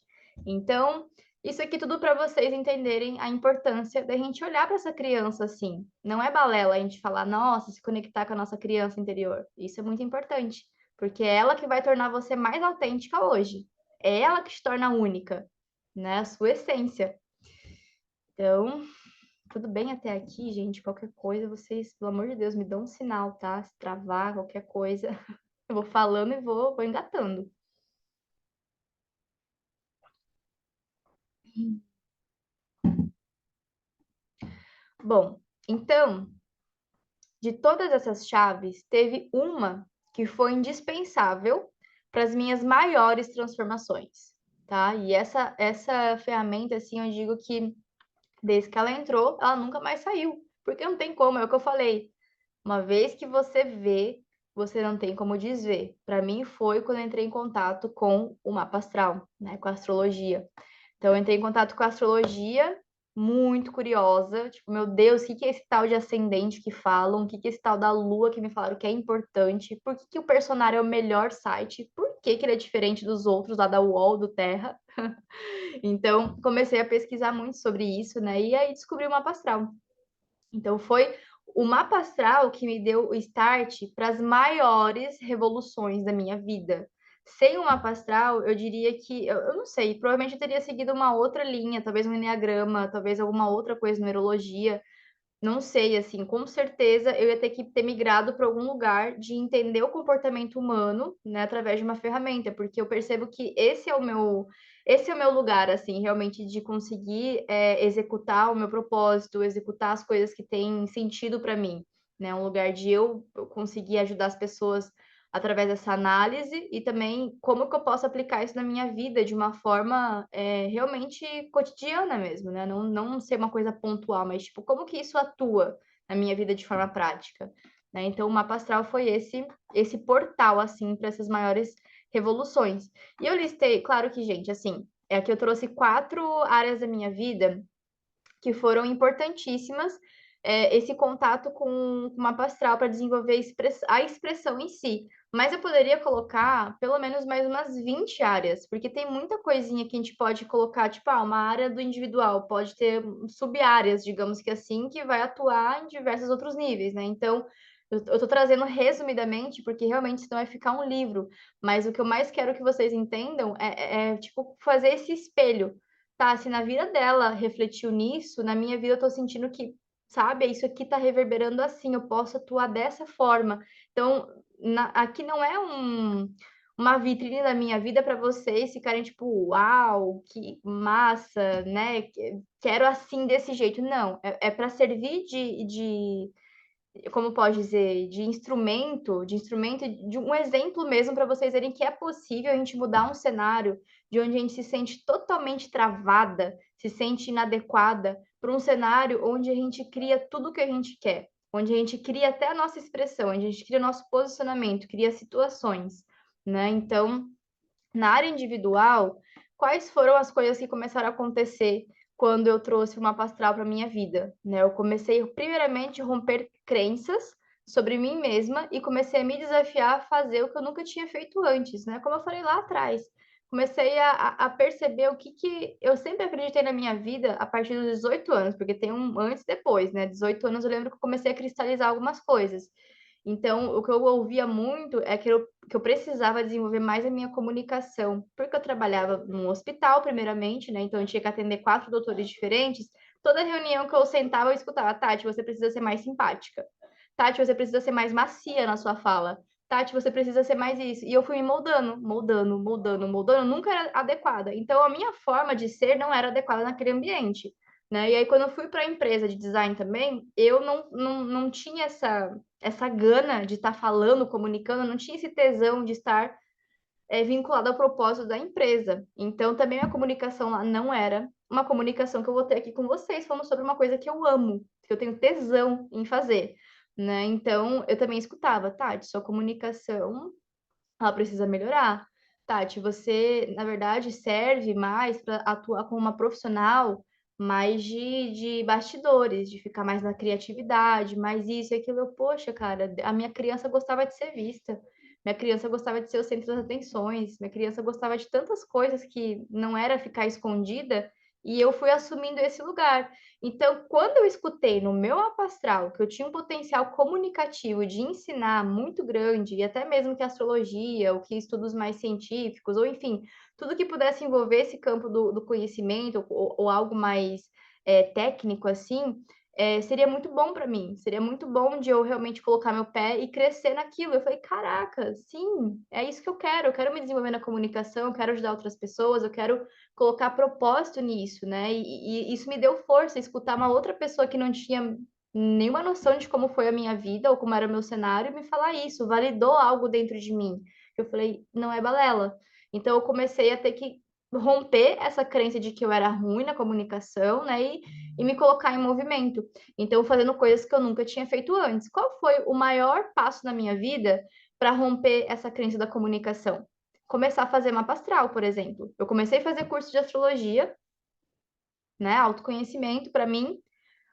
Então, isso aqui tudo para vocês entenderem a importância da gente olhar para essa criança assim. Não é balela a gente falar, nossa, se conectar com a nossa criança interior. Isso é muito importante. Porque é ela que vai tornar você mais autêntica hoje. É ela que te torna única, né? A sua essência. Então, tudo bem até aqui, gente? Qualquer coisa, vocês, pelo amor de Deus, me dão um sinal, tá? Se travar, qualquer coisa, eu vou falando e vou engatando. Bom, então, de todas essas chaves, teve uma que foi indispensável para as minhas maiores transformações, tá? E essa ferramenta, assim, eu digo que desde que ela entrou, ela nunca mais saiu. Porque não tem como, é o que eu falei. Uma vez que você vê, você não tem como desver. Para mim foi quando eu entrei em contato com o mapa astral, né, com a astrologia. Então eu entrei em contato com a astrologia, muito curiosa, tipo, meu Deus, o que que é esse tal de ascendente que falam? O que que é esse tal da lua que me falaram que é importante? Por que que o Personário é o melhor site? Por que que ele é diferente dos outros lá da UOL, do Terra? Então, comecei a pesquisar muito sobre isso, né? E aí descobri o mapa astral. Então, foi o mapa astral que me deu o start para as maiores revoluções da minha vida. Sem o mapa astral, eu diria que, eu não sei, provavelmente eu teria seguido uma outra linha, talvez um enneagrama, talvez alguma outra coisa, numerologia, não sei, assim, com certeza eu ia ter que ter migrado para algum lugar de entender o comportamento humano, né, através de uma ferramenta, porque eu percebo que esse é o meu lugar, assim, realmente de conseguir executar o meu propósito, executar as coisas que têm sentido para mim, né, um lugar de eu conseguir ajudar as pessoas através dessa análise e também como que eu posso aplicar isso na minha vida de uma forma realmente cotidiana mesmo, né? Não ser uma coisa pontual, mas tipo, como que isso atua na minha vida de forma prática, né? Então, o mapa astral foi esse portal, assim, para essas maiores revoluções. E eu listei, claro que, gente, assim, aqui eu trouxe 4 áreas da minha vida que foram importantíssimas esse contato com o mapa astral para desenvolver a expressão em si. Mas eu poderia colocar pelo menos mais umas 20 áreas, porque tem muita coisinha que a gente pode colocar, tipo, uma área do individual, pode ter sub-áreas, digamos que assim, que vai atuar em diversos outros níveis, né? Então, eu estou trazendo resumidamente, porque realmente senão vai ficar um livro. Mas o que eu mais quero que vocês entendam tipo, fazer esse espelho. Tá, se na vida dela refletiu nisso, na minha vida eu tô sentindo que, sabe, isso aqui tá reverberando assim, eu posso atuar dessa forma. Então, aqui não é uma vitrine da minha vida para vocês ficarem tipo, uau, que massa, né? Quero assim desse jeito. Não, é para servir como pode dizer, de instrumento, de um exemplo mesmo para vocês verem que é possível a gente mudar um cenário de onde a gente se sente totalmente travada, se sente inadequada, para um cenário onde a gente cria tudo o que a gente quer, onde a gente cria até a nossa expressão, onde a gente cria o nosso posicionamento, cria situações, né? Então, na área individual, quais foram as coisas que começaram a acontecer quando eu trouxe uma astral para minha vida, né? Eu comecei primeiramente a romper crenças sobre mim mesma e comecei a me desafiar a fazer o que eu nunca tinha feito antes, né? Como eu falei lá atrás, comecei a perceber o que eu sempre acreditei na minha vida a partir dos 18 anos, porque tem um antes e depois, né? 18 anos eu lembro que eu comecei a cristalizar algumas coisas. Então, o que eu ouvia muito é que eu precisava desenvolver mais a minha comunicação, porque eu trabalhava num hospital, primeiramente, né? Então, eu tinha que atender 4 doutores diferentes. Toda reunião que eu sentava, eu escutava, Tati, você precisa ser mais simpática. Tati, você precisa ser mais macia na sua fala. Tati, você precisa ser mais isso. E eu fui me moldando, moldando, moldando, moldando, nunca era adequada. Então, a minha forma de ser não era adequada naquele ambiente, né? E aí, quando eu fui para a empresa de design também, eu não tinha essa gana de estar falando, comunicando, não tinha esse tesão de estar vinculado ao propósito da empresa. Então, também a comunicação lá não era uma comunicação que eu vou ter aqui com vocês, falando sobre uma coisa que eu amo, que eu tenho tesão em fazer, né? Então, eu também escutava, Tati, sua comunicação, ela precisa melhorar. Tati, você, na verdade, serve mais para atuar como uma profissional mais de bastidores, de ficar mais na criatividade, mais isso e aquilo. Poxa, cara, a minha criança gostava de ser vista. Minha criança gostava de ser o centro das atenções. Minha criança gostava de tantas coisas que não era ficar escondida. E eu fui assumindo esse lugar. Então, quando eu escutei no meu mapa astral que eu tinha um potencial comunicativo de ensinar muito grande, e até mesmo que astrologia, ou que estudos mais científicos, ou enfim, tudo que pudesse envolver esse campo do conhecimento, ou algo mais técnico assim, seria muito bom para mim. Seria muito bom de eu realmente colocar meu pé e crescer naquilo. Eu falei, caraca, sim, é isso que eu quero. Eu quero me desenvolver na comunicação, eu quero ajudar outras pessoas, eu quero colocar propósito nisso, né? E isso me deu força, escutar uma outra pessoa que não tinha nenhuma noção de como foi a minha vida ou como era o meu cenário, me falar isso, validou algo dentro de mim. Eu falei, não é balela. Então eu comecei a ter que romper essa crença de que eu era ruim na comunicação, né? E me colocar em movimento. Então, fazendo coisas que eu nunca tinha feito antes. Qual foi o maior passo na minha vida para romper essa crença da comunicação? Começar a fazer mapa astral, por exemplo. Eu comecei a fazer curso de astrologia, né? Autoconhecimento para mim.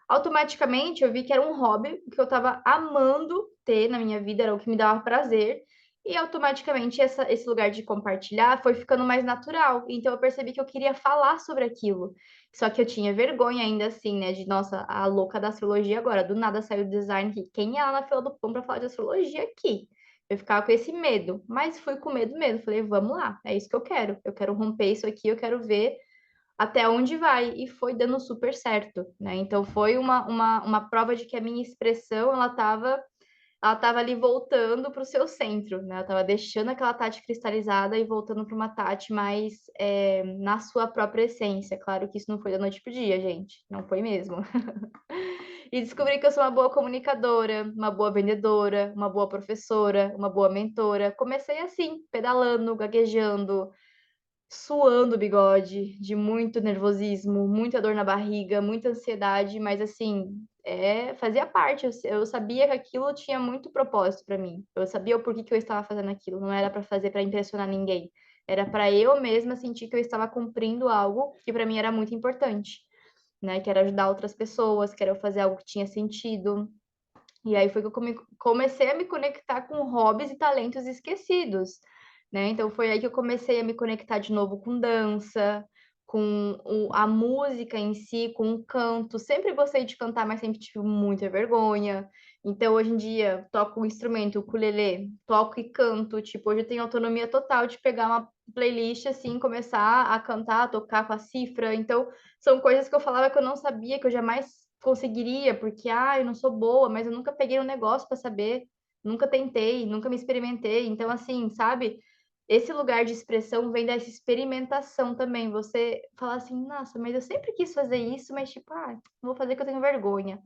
Automaticamente eu vi que era um hobby que eu estava amando ter na minha vida, era o que me dava prazer. E automaticamente esse lugar de compartilhar foi ficando mais natural. Então eu percebi que eu queria falar sobre aquilo. Só que eu tinha vergonha ainda assim, né? De nossa, a louca da astrologia agora. Do nada saiu o design aqui. Quem é lá na fila do pão para falar de astrologia aqui? Eu ficava com esse medo, mas fui com medo mesmo. Falei, vamos lá, é isso que eu quero. Eu quero romper isso aqui, eu quero ver até onde vai, e foi dando super certo, né? Então foi uma prova de que a minha expressão ela tava ali voltando para o seu centro, né? Ela estava deixando aquela Tati cristalizada e voltando para uma Tati mais na sua própria essência. Claro que isso não foi da noite pro dia, gente, não foi mesmo. E descobri que eu sou uma boa comunicadora, uma boa vendedora, uma boa professora, uma boa mentora. Comecei assim, pedalando, gaguejando, suando o bigode, de muito nervosismo, muita dor na barriga, muita ansiedade, mas assim, fazia parte. Eu sabia que aquilo tinha muito propósito para mim. Eu sabia o porquê que eu estava fazendo aquilo. Não era para fazer para impressionar ninguém. Era para eu mesma sentir que eu estava cumprindo algo que para mim era muito importante, né? Que era ajudar outras pessoas, que era eu fazer algo que tinha sentido. E aí foi que eu comecei a me conectar com hobbies e talentos esquecidos, né? Então foi aí que eu comecei a me conectar de novo com dança, com a música em si, com o canto. Sempre gostei de cantar, mas sempre tive muita vergonha. Então hoje em dia toco um instrumento, o ukulele, toco e canto. Tipo, hoje eu tenho autonomia total de pegar uma playlist assim, começar a cantar, a tocar com a cifra. Então são coisas que eu falava que eu não sabia, que eu jamais conseguiria, porque, eu não sou boa, mas eu nunca peguei um negócio para saber, nunca tentei, nunca me experimentei. Então, assim, sabe? Esse lugar de expressão vem dessa experimentação também. Você fala assim, nossa, mas eu sempre quis fazer isso, mas tipo, não vou fazer que eu tenho vergonha.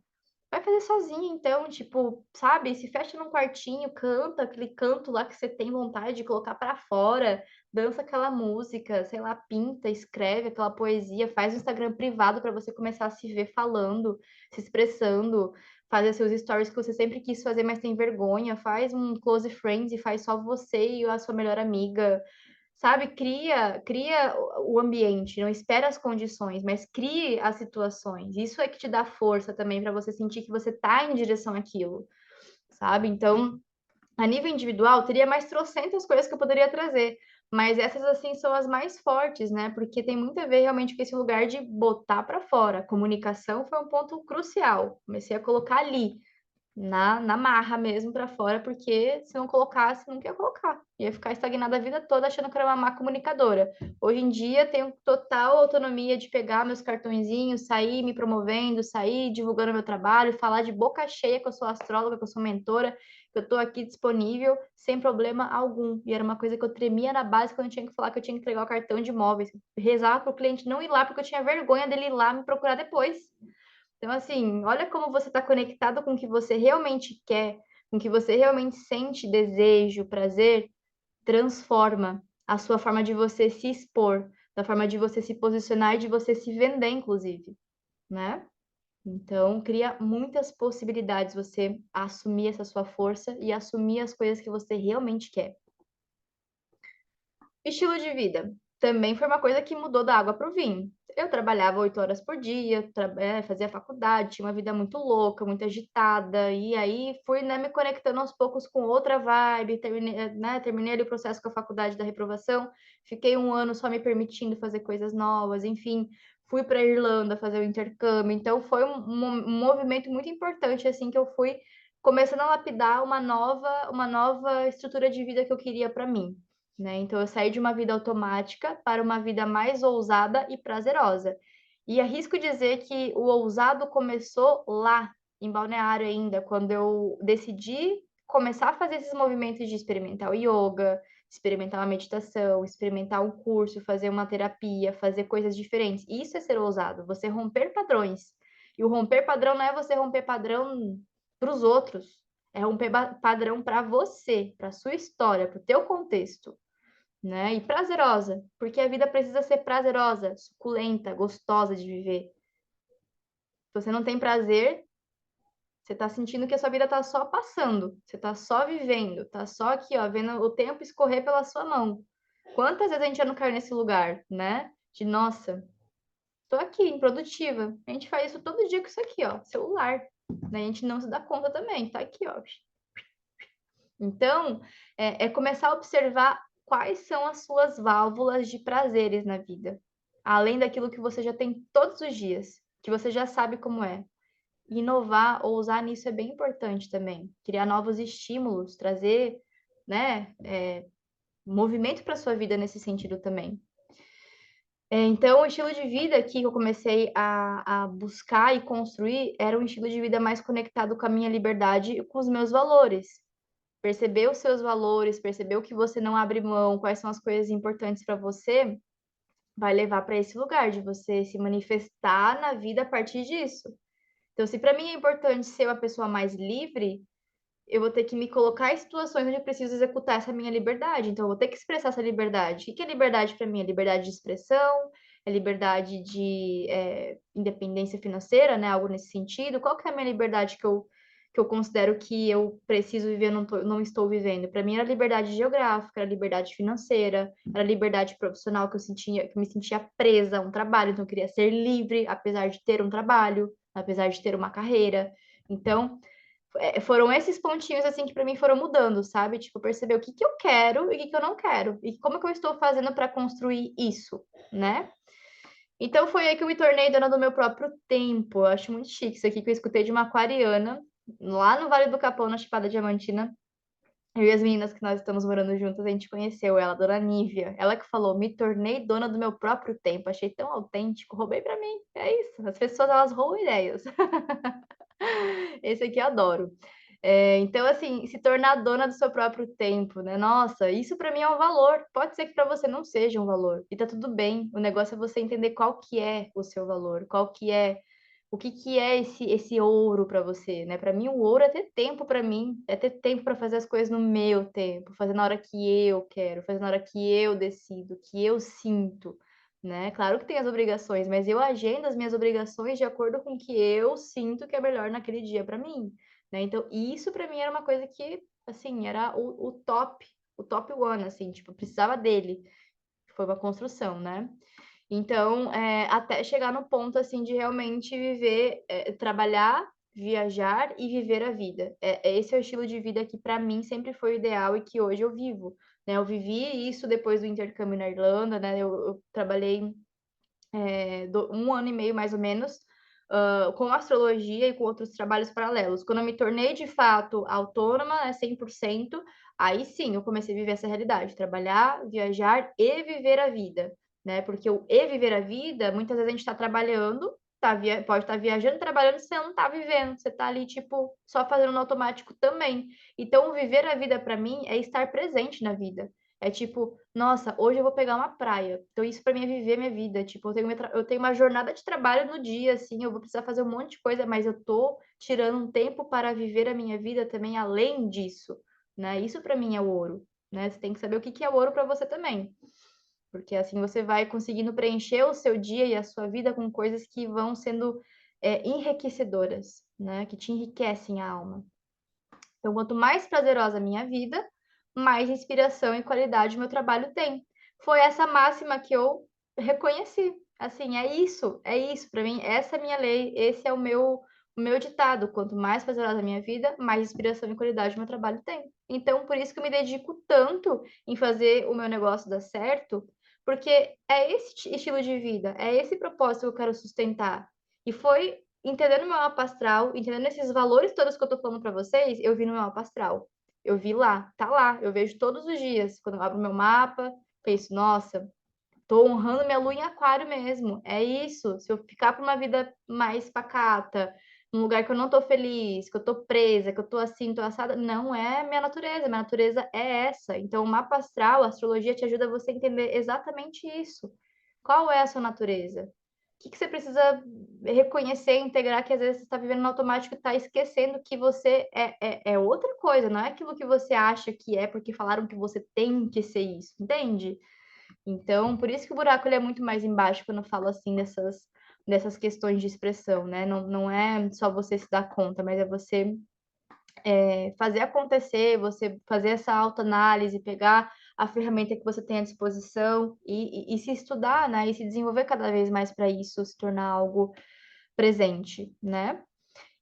Vai fazer sozinha, então, tipo, sabe? Se fecha num quartinho, canta aquele canto lá que você tem vontade de colocar para fora, dança aquela música, sei lá, pinta, escreve aquela poesia, faz um Instagram privado para você começar a se ver falando, se expressando, fazer seus stories que você sempre quis fazer, mas tem vergonha, faz um close friends e faz só você e a sua melhor amiga, sabe? Cria o ambiente, não espera as condições, mas crie as situações. Isso é que te dá força também para você sentir que você está em direção àquilo, sabe? Então, a nível individual, teria mais trocentas coisas que eu poderia trazer, mas essas assim são as mais fortes, né? Porque tem muito a ver realmente com esse lugar de botar para fora. A comunicação foi um ponto crucial. Comecei a colocar ali na marra mesmo para fora, porque se não colocasse, não ia colocar. Ia ficar estagnada a vida toda achando que era uma má comunicadora. Hoje em dia, tenho total autonomia de pegar meus cartõezinhos, sair me promovendo, sair divulgando meu trabalho, falar de boca cheia que eu sou astróloga, que eu sou mentora, eu estou aqui disponível sem problema algum. E era uma coisa que eu tremia na base quando eu tinha que falar que eu tinha que entregar o cartão de imóveis. Rezava para o cliente não ir lá, porque eu tinha vergonha dele ir lá me procurar depois. Então, assim, olha como você está conectado com o que você realmente quer, com o que você realmente sente desejo, prazer, transforma a sua forma de você se expor, da forma de você se posicionar e de você se vender, inclusive, né? Então, cria muitas possibilidades você assumir essa sua força e assumir as coisas que você realmente quer. Estilo de vida. Também foi uma coisa que mudou da água para o vinho. Eu trabalhava 8 horas por dia, fazia faculdade, tinha uma vida muito louca, muito agitada, e aí fui, né, me conectando aos poucos com outra vibe, terminei ali o processo com a faculdade da reprovação, fiquei um ano só me permitindo fazer coisas novas, enfim, fui para a Irlanda fazer o intercâmbio, então foi um movimento muito importante, assim, que eu fui começando a lapidar uma nova estrutura de vida que eu queria para mim, né? Então, eu saí de uma vida automática para uma vida mais ousada e prazerosa. E arrisco dizer que o ousado começou lá, em Balneário ainda, quando eu decidi começar a fazer esses movimentos de experimentar o yoga, experimentar uma meditação, experimentar um curso, fazer uma terapia, fazer coisas diferentes. Isso é ser ousado, você romper padrões. E o romper padrão não é você romper padrão para os outros, é romper padrão para você, para sua história, para o teu contexto, né? E prazerosa, porque a vida precisa ser prazerosa, suculenta, gostosa de viver. Se você não tem prazer, você está sentindo que a sua vida está só passando, você está só vivendo, está só aqui, ó, vendo o tempo escorrer pela sua mão. Quantas vezes a gente já não caiu nesse lugar, né? De nossa, tô aqui, improdutiva. A gente faz isso todo dia com isso aqui, ó, celular. Né? A gente não se dá conta também, tá aqui, ó. Então, é começar a observar quais são as suas válvulas de prazeres na vida, além daquilo que você já tem todos os dias, que você já sabe como é. Inovar ou usar nisso é bem importante também. Criar novos estímulos, trazer, né, movimento para sua vida nesse sentido também. Então, o estilo de vida que eu comecei a buscar e construir era um estilo de vida mais conectado com a minha liberdade e com os meus valores. Perceber os seus valores, perceber o que você não abre mão, quais são as coisas importantes para você, vai levar para esse lugar de você se manifestar na vida a partir disso. Então, se para mim é importante ser uma pessoa mais livre, eu vou ter que me colocar em situações onde eu preciso executar essa minha liberdade. Então, eu vou ter que expressar essa liberdade. O que é liberdade para mim? É liberdade de expressão, é liberdade de independência financeira, né? Algo nesse sentido. Qual que é a minha liberdade que eu considero que eu preciso viver, não estou vivendo? Para mim era liberdade geográfica, era liberdade financeira, era liberdade profissional que eu me sentia presa a um trabalho, então eu queria ser livre, apesar de ter um trabalho, apesar de ter uma carreira. Então, foram esses pontinhos assim que para mim foram mudando, sabe? Tipo, perceber o que que eu quero e o que que eu não quero e como que eu estou fazendo para construir isso, né? Então foi aí que eu me tornei dona do meu próprio tempo. Eu acho muito chique isso aqui que eu escutei de uma aquariana lá no Vale do Capão, na Chapada Diamantina. Eu e as meninas que nós estamos morando juntas, a gente conheceu ela, a dona Nívia. Ela que falou: "Me tornei dona do meu próprio tempo". Achei tão autêntico, roubei para mim. É isso. As pessoas elas roubam ideias. Esse aqui eu adoro. Então, assim, se tornar dona do seu próprio tempo, né? Nossa, isso para mim é um valor. Pode ser que para você não seja um valor. E tá tudo bem. O negócio é você entender qual que é o seu valor, qual que é, o que que é esse ouro para você, né? Para mim, o ouro é ter tempo para mim, é ter tempo para fazer as coisas no meu tempo, fazer na hora que eu quero, fazer na hora que eu decido, que eu sinto. Né? Claro que tem as obrigações, mas eu agendo as minhas obrigações de acordo com o que eu sinto que é melhor naquele dia para mim, né? Então, isso para mim era uma coisa que, assim, era o top one, assim, tipo, eu precisava dele. Foi uma construção, né? Então, até chegar no ponto, assim, de realmente viver, trabalhar, viajar e viver a vida. Esse é o estilo de vida que, para mim, sempre foi o ideal e que hoje eu vivo, né? Eu vivi isso depois do intercâmbio na Irlanda, né? Eu trabalhei 1 ano e meio, mais ou menos, com astrologia e com outros trabalhos paralelos. Quando eu me tornei, de fato, autônoma, 100%, aí sim eu comecei a viver essa realidade, trabalhar, viajar e viver a vida, né? Porque o e viver a vida, muitas vezes a gente está trabalhando, pode estar viajando, trabalhando, você não tá vivendo, você tá ali, tipo, só fazendo no automático também. Então, viver a vida para mim é estar presente na vida. É tipo, nossa, hoje eu vou pegar uma praia. Então, isso para mim é viver minha vida. Tipo, eu tenho uma jornada de trabalho no dia, assim, eu vou precisar fazer um monte de coisa, mas eu tô tirando um tempo para viver a minha vida também além disso, né? Isso para mim é o ouro, né? Você tem que saber o que que é o ouro para você também. Porque assim você vai conseguindo preencher o seu dia e a sua vida com coisas que vão sendo enriquecedoras, né? Que te enriquecem a alma. Então, quanto mais prazerosa a minha vida, mais inspiração e qualidade o meu trabalho tem. Foi essa máxima que eu reconheci. Assim, é isso para mim, essa é a minha lei, esse é o meu ditado. Quanto mais prazerosa a minha vida, mais inspiração e qualidade o meu trabalho tem. Então, por isso que eu me dedico tanto em fazer o meu negócio dar certo, porque é esse estilo de vida, é esse propósito que eu quero sustentar. E foi entendendo o meu mapa astral, entendendo esses valores todos que eu tô falando para vocês, eu vi no meu mapa astral. Eu vi lá, tá lá, eu vejo todos os dias. Quando eu abro meu mapa, penso, nossa, tô honrando minha lua em aquário mesmo. É isso. Se eu ficar para uma vida mais pacata, num lugar que eu não tô feliz, que eu tô presa, que eu tô assim, tô assada, não é minha natureza. Minha natureza é essa. Então, o mapa astral, a astrologia te ajuda você a entender exatamente isso. Qual é a sua natureza? Que você precisa reconhecer, integrar que às vezes você está vivendo no automático e está esquecendo que você é outra coisa, não é aquilo que você acha que é porque falaram que você tem que ser isso, entende? Então, por isso que o buraco ele é muito mais embaixo quando eu falo assim dessas questões de expressão, né? Não é só você se dar conta, mas é você fazer acontecer, você fazer essa autoanálise, pegar a ferramenta que você tem à disposição e se estudar, né? E se desenvolver cada vez mais para isso se tornar algo presente, né?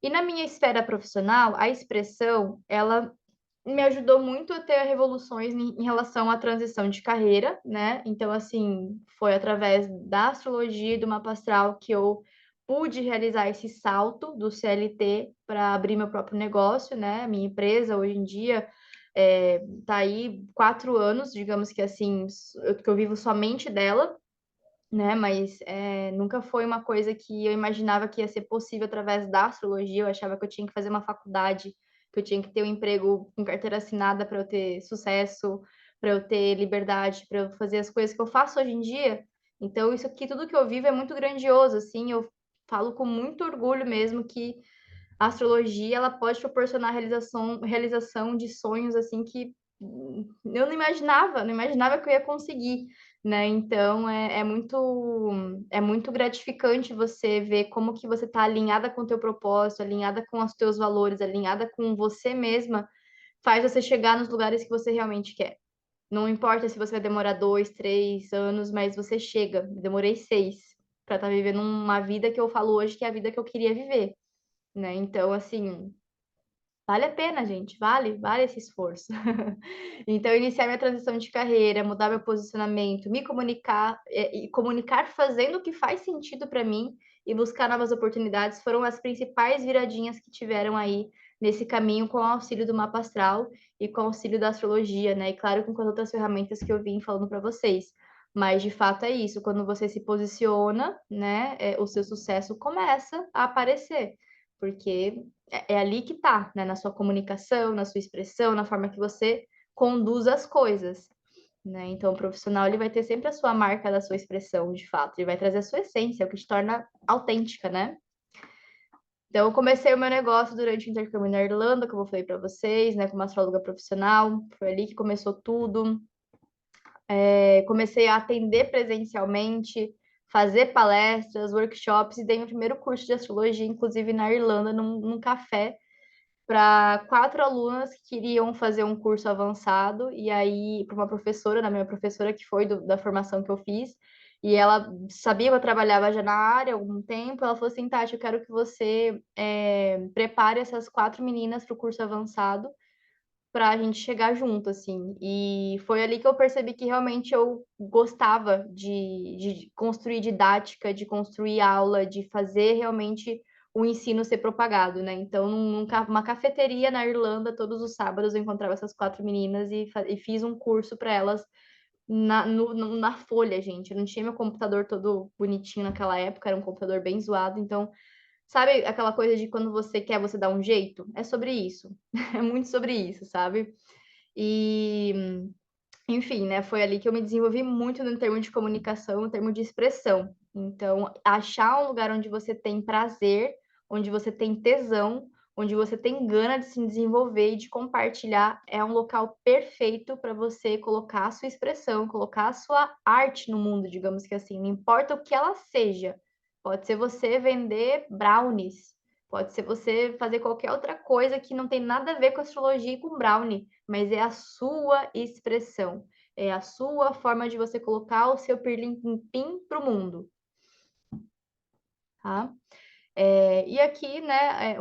E na minha esfera profissional, a expressão, ela me ajudou muito a ter revoluções em relação à transição de carreira, né? Então, assim, foi através da astrologia e do mapa astral que eu pude realizar esse salto do CLT para abrir meu próprio negócio, né? Minha empresa, hoje em dia, tá aí 4 anos, digamos que assim, que eu vivo somente dela, né? Mas nunca foi uma coisa que eu imaginava que ia ser possível através da astrologia. Eu achava que eu tinha que fazer uma faculdade, que eu tinha que ter um emprego com carteira assinada para eu ter sucesso, para eu ter liberdade, para eu fazer as coisas que eu faço hoje em dia. Então, isso aqui, tudo que eu vivo é muito grandioso, assim. Eu falo com muito orgulho mesmo que a astrologia ela pode proporcionar realização de sonhos assim que eu não imaginava que eu ia conseguir, né? Então é muito gratificante você ver como que você está alinhada com o teu propósito, alinhada com os teus valores, alinhada com você mesma, faz você chegar nos lugares que você realmente quer. Não importa se você vai demorar 2, 3 anos, mas você chega. Demorei 6 para estar vivendo uma vida que eu falo hoje que é a vida que eu queria viver, né? Então, assim, vale a pena, gente, vale esse esforço. Então, iniciar minha transição de carreira, mudar meu posicionamento, me comunicar e comunicar fazendo o que faz sentido para mim e buscar novas oportunidades foram as principais viradinhas que tiveram aí nesse caminho com o auxílio do mapa astral e com o auxílio da astrologia, né? E claro, com as outras ferramentas que eu vim falando para vocês. Mas de fato é isso, quando você se posiciona, né, o seu sucesso começa a aparecer, porque é ali que tá, né? Na sua comunicação, na sua expressão, na forma que você conduz as coisas, né? Então, o profissional ele vai ter sempre a sua marca da sua expressão, de fato, ele vai trazer a sua essência, o que te torna autêntica, né? Então, eu comecei o meu negócio durante o intercâmbio na Irlanda, como eu falei para vocês, né? Como astróloga profissional, foi ali que começou tudo. Comecei a atender presencialmente, fazer palestras, workshops, e dei meu primeiro curso de astrologia, inclusive na Irlanda, num café para 4 alunas que queriam fazer um curso avançado, e aí, para uma professora, na minha professora, que foi da formação que eu fiz, e ela sabia que eu trabalhava já na área há algum tempo, ela falou assim, Tati, eu quero que você prepare essas 4 meninas para o curso avançado, para a gente chegar junto, assim. E foi ali que eu percebi que realmente eu gostava de construir didática, de construir aula, de fazer realmente o ensino ser propagado, né? Então, numa cafeteria na Irlanda, todos os sábados eu encontrava essas 4 meninas e fiz um curso para elas na folha, gente. Eu não tinha meu computador todo bonitinho naquela época, era um computador bem zoado. Então, sabe aquela coisa de quando você quer, você dá um jeito? É sobre isso. É muito sobre isso, sabe? E, enfim, né? Foi ali que eu me desenvolvi muito no termo de comunicação, no termo de expressão. Então, achar um lugar onde você tem prazer, onde você tem tesão, onde você tem gana de se desenvolver e de compartilhar, é um local perfeito para você colocar a sua expressão, colocar a sua arte no mundo, digamos que assim, não importa o que ela seja. Pode ser você vender brownies, pode ser você fazer qualquer outra coisa que não tem nada a ver com astrologia e com brownie, mas é a sua expressão, é a sua forma de você colocar o seu pirlim-pim-pim para o mundo, tá? E aqui, né,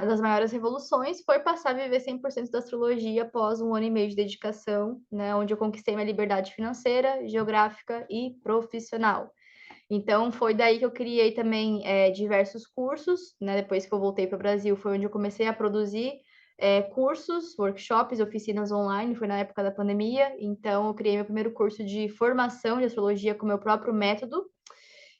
das maiores revoluções foi passar a viver 100% da astrologia após um ano e meio de dedicação, né, onde eu conquistei minha liberdade financeira, geográfica e profissional. Então, foi daí que eu criei também diversos cursos, né? Depois que eu voltei para o Brasil, foi onde eu comecei a produzir cursos, workshops, oficinas online, foi na época da pandemia. Então, eu criei meu primeiro curso de formação de astrologia com meu próprio método.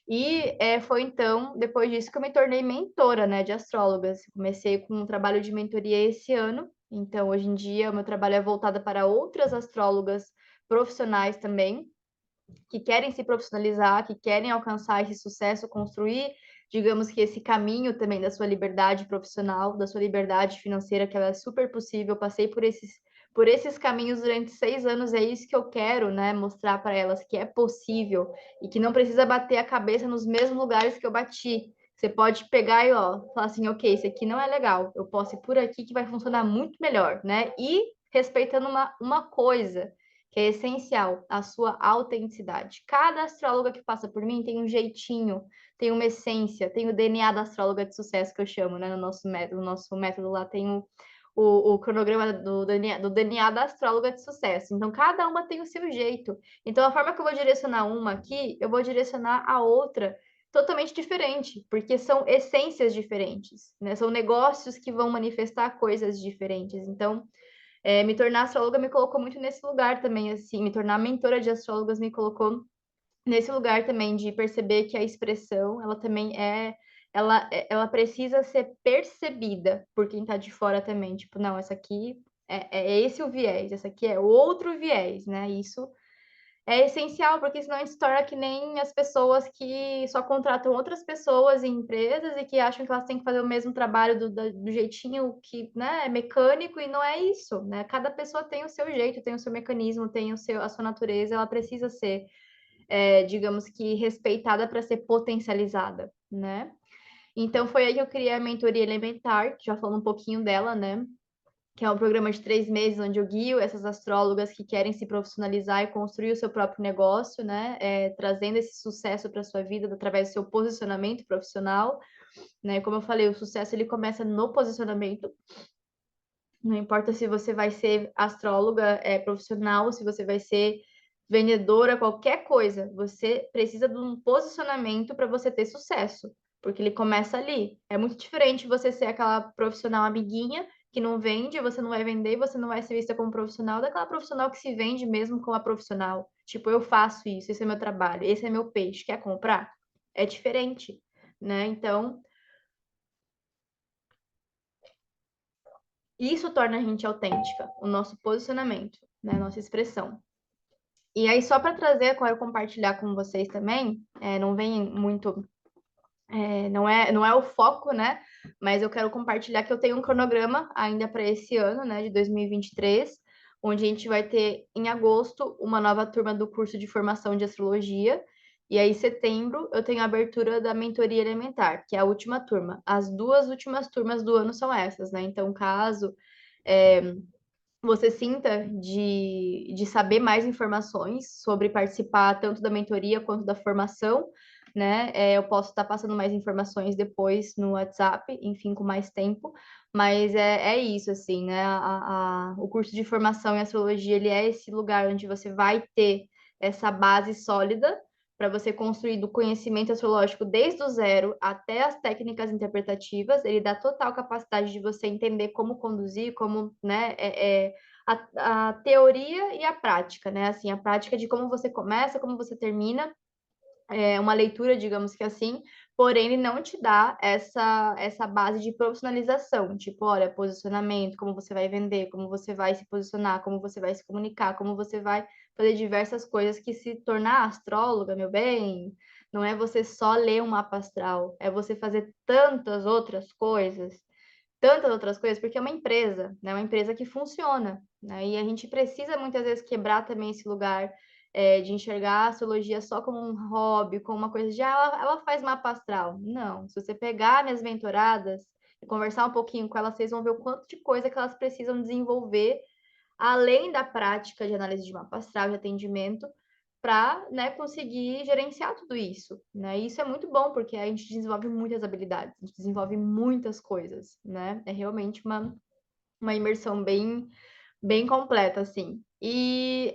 E foi então, depois disso, que eu me tornei mentora, né, de astrólogas. Comecei com um trabalho de mentoria esse ano. Então, hoje em dia, o meu trabalho é voltado para outras astrólogas profissionais também, que querem se profissionalizar, que querem alcançar esse sucesso, construir, digamos que esse caminho também da sua liberdade profissional, da sua liberdade financeira, que ela é super possível. Eu passei por esses caminhos durante 6 anos, é isso que eu quero, né? Mostrar para elas que é possível e que não precisa bater a cabeça nos mesmos lugares que eu bati. Você pode pegar e, ó, falar assim, ok, esse aqui não é legal, eu posso ir por aqui que vai funcionar muito melhor, né? E respeitando uma coisa, que é essencial, a sua autenticidade. Cada astróloga que passa por mim tem um jeitinho, tem uma essência, tem o DNA da astróloga de sucesso que eu chamo, né? No nosso método lá tem o cronograma do DNA da astróloga de sucesso. Então, cada uma tem o seu jeito. Então, a forma que eu vou direcionar uma aqui, eu vou direcionar a outra totalmente diferente, porque são essências diferentes, né? São negócios que vão manifestar coisas diferentes. Então, me tornar astróloga me colocou muito nesse lugar também, assim, me tornar mentora de astrólogas me colocou nesse lugar também de perceber que a expressão, ela também ela precisa ser percebida por quem tá de fora também, tipo, não, essa aqui é esse o viés, essa aqui é outro viés, né? Isso é essencial, porque senão a gente se torna que nem as pessoas que só contratam outras pessoas em empresas e que acham que elas têm que fazer o mesmo trabalho do jeitinho que, né, é mecânico, e não é isso, né? Cada pessoa tem o seu jeito, tem o seu mecanismo, tem a sua natureza, ela precisa ser, digamos que, respeitada para ser potencializada, né? Então, foi aí que eu criei a mentoria elementar, que já falando um pouquinho dela, né? Que é um programa de 3 meses, onde eu guio essas astrólogas que querem se profissionalizar e construir o seu próprio negócio, né? Trazendo esse sucesso para a sua vida através do seu posicionamento profissional, né? Como eu falei, o sucesso ele começa no posicionamento. Não importa se você vai ser astróloga profissional, se você vai ser vendedora, qualquer coisa, você precisa de um posicionamento para você ter sucesso, porque ele começa ali. É muito diferente você ser aquela profissional amiguinha que não vende, você não vai vender, você não vai ser vista como profissional, daquela profissional que se vende mesmo como a profissional. Tipo, eu faço isso, esse é meu trabalho, esse é meu peixe, quer comprar? É diferente, né? Então, isso torna a gente autêntica, o nosso posicionamento, né? A nossa expressão. E aí, só para trazer, eu quero compartilhar com vocês também, não vem muito, não é o foco, né? Mas eu quero compartilhar que eu tenho um cronograma ainda para esse ano, né, de 2023, onde a gente vai ter em agosto uma nova turma do curso de formação de astrologia. E aí, em setembro, eu tenho a abertura da mentoria elementar, que é a última turma. As duas últimas turmas do ano são essas, né? Então, caso você sinta de saber mais informações sobre participar tanto da mentoria quanto da formação, né? Eu posso estar passando mais informações depois no WhatsApp, enfim, com mais tempo, mas é isso, assim, né? O curso de formação em astrologia, ele é esse lugar onde você vai ter essa base sólida para você construir do conhecimento astrológico desde o zero até as técnicas interpretativas. Ele dá total capacidade de você entender como conduzir, como, né, a teoria e a prática, né? Assim, a prática de como você começa, como você termina, uma leitura, digamos que assim, porém ele não te dá essa base de profissionalização, tipo, olha, posicionamento, como você vai vender, como você vai se posicionar, como você vai se comunicar, como você vai fazer diversas coisas que se tornar astróloga, meu bem, não é você só ler um mapa astral, é você fazer tantas outras coisas, porque é uma empresa, né? Uma empresa que funciona, né? E a gente precisa muitas vezes quebrar também esse lugar de enxergar a astrologia só como um hobby, como uma coisa de ela faz mapa astral. Não, se você pegar minhas mentoradas e conversar um pouquinho com elas, vocês vão ver o quanto de coisa que elas precisam desenvolver, além da prática de análise de mapa astral, de atendimento, para, né, conseguir gerenciar tudo isso, né? E isso é muito bom, porque a gente desenvolve muitas habilidades, a gente desenvolve muitas coisas, né? É realmente uma imersão bem completa, assim. E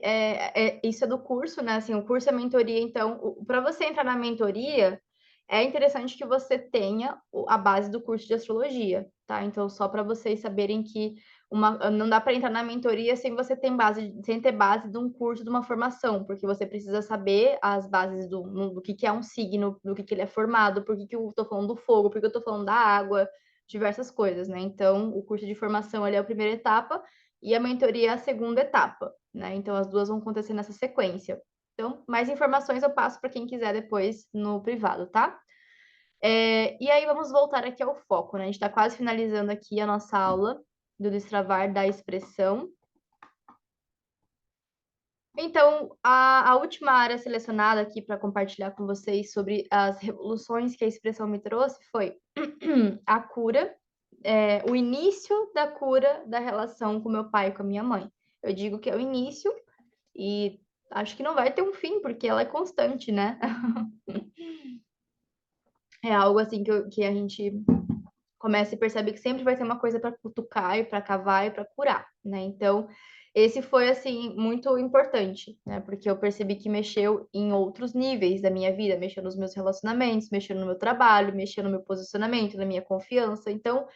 isso é do curso, né? Assim, o curso é mentoria, então, para você entrar na mentoria, é interessante que você tenha a base do curso de astrologia, tá? Então, só para vocês saberem que não dá para entrar na mentoria sem você ter base, sem ter base de um curso, de uma formação, porque você precisa saber as bases do que é um signo, do que ele é formado, por que eu estou falando do fogo, por que eu estou falando da água, diversas coisas, né? Então, o curso de formação ali é a primeira etapa e a mentoria é a segunda etapa, né? Então, as duas vão acontecer nessa sequência. Então, mais informações eu passo para quem quiser depois no privado, tá? E aí, vamos voltar aqui ao foco, né? A gente está quase finalizando aqui a nossa aula do destravar da expressão. Então, a última área selecionada aqui para compartilhar com vocês sobre as revoluções que a expressão me trouxe foi a cura, o início da cura da relação com meu pai e com a minha mãe. Eu digo que é o início e acho que não vai ter um fim, porque ela é constante, né? É algo assim que a gente começa e percebe que sempre vai ter uma coisa para cutucar e para cavar e para curar, né? Então, esse foi assim muito importante, né? Porque eu percebi que mexeu em outros níveis da minha vida, mexeu nos meus relacionamentos, mexeu no meu trabalho, mexeu no meu posicionamento, na minha confiança. Então,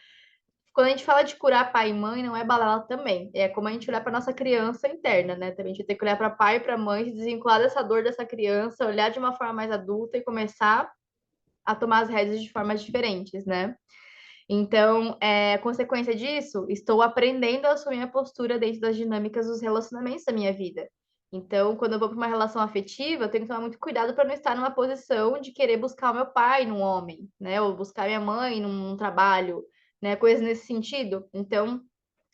quando a gente fala de curar pai e mãe, não é balela também. É como a gente olhar para nossa criança interna, né? Também a gente tem que olhar para pai e para mãe, se desvincular dessa dor dessa criança, olhar de uma forma mais adulta e começar a tomar as rédeas de formas diferentes, né? Então, consequência disso, estou aprendendo a assumir a postura dentro das dinâmicas dos relacionamentos da minha vida. Então, quando eu vou para uma relação afetiva, eu tenho que tomar muito cuidado para não estar numa posição de querer buscar o meu pai num homem, né? Ou buscar minha mãe num trabalho, né? Coisas nesse sentido. Então,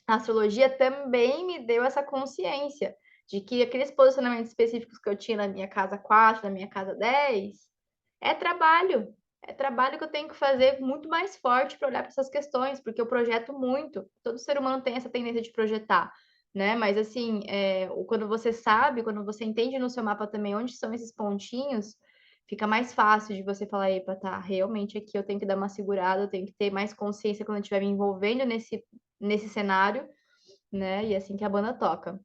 a astrologia também me deu essa consciência de que aqueles posicionamentos específicos que eu tinha na minha casa 4, na minha casa 10, é trabalho. É trabalho que eu tenho que fazer muito mais forte para olhar para essas questões, porque eu projeto muito. Todo ser humano tem essa tendência de projetar, né? Mas assim, quando você sabe, quando você entende no seu mapa também onde são esses pontinhos, fica mais fácil de você falar, epa, tá, realmente aqui eu tenho que dar uma segurada, eu tenho que ter mais consciência quando eu estiver me envolvendo nesse cenário, né? E é assim que a banda toca.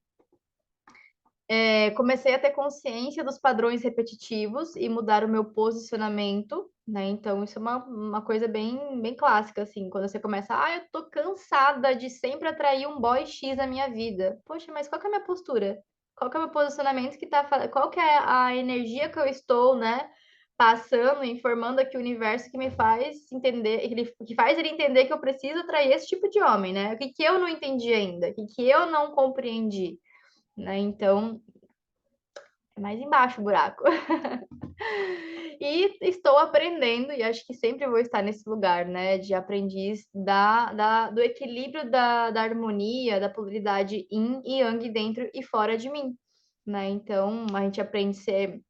Comecei a ter consciência dos padrões repetitivos e mudar o meu posicionamento, né? Então, isso é uma coisa bem clássica, assim, quando você começa, eu tô cansada de sempre atrair um boy X na minha vida. Poxa, mas qual que é a minha postura? Qual que é o meu posicionamento qual que é a energia que eu estou, né? Passando, informando aqui o universo que me faz entender, que faz ele entender que eu preciso atrair esse tipo de homem, né? O que que eu não entendi ainda? O que que eu não compreendi? Né? Então, é mais embaixo o buraco. E estou aprendendo, e acho que sempre vou estar nesse lugar, né, de aprendiz do equilíbrio da harmonia, da polaridade yin e yang dentro e fora de mim, né? Então, a gente aprende a ser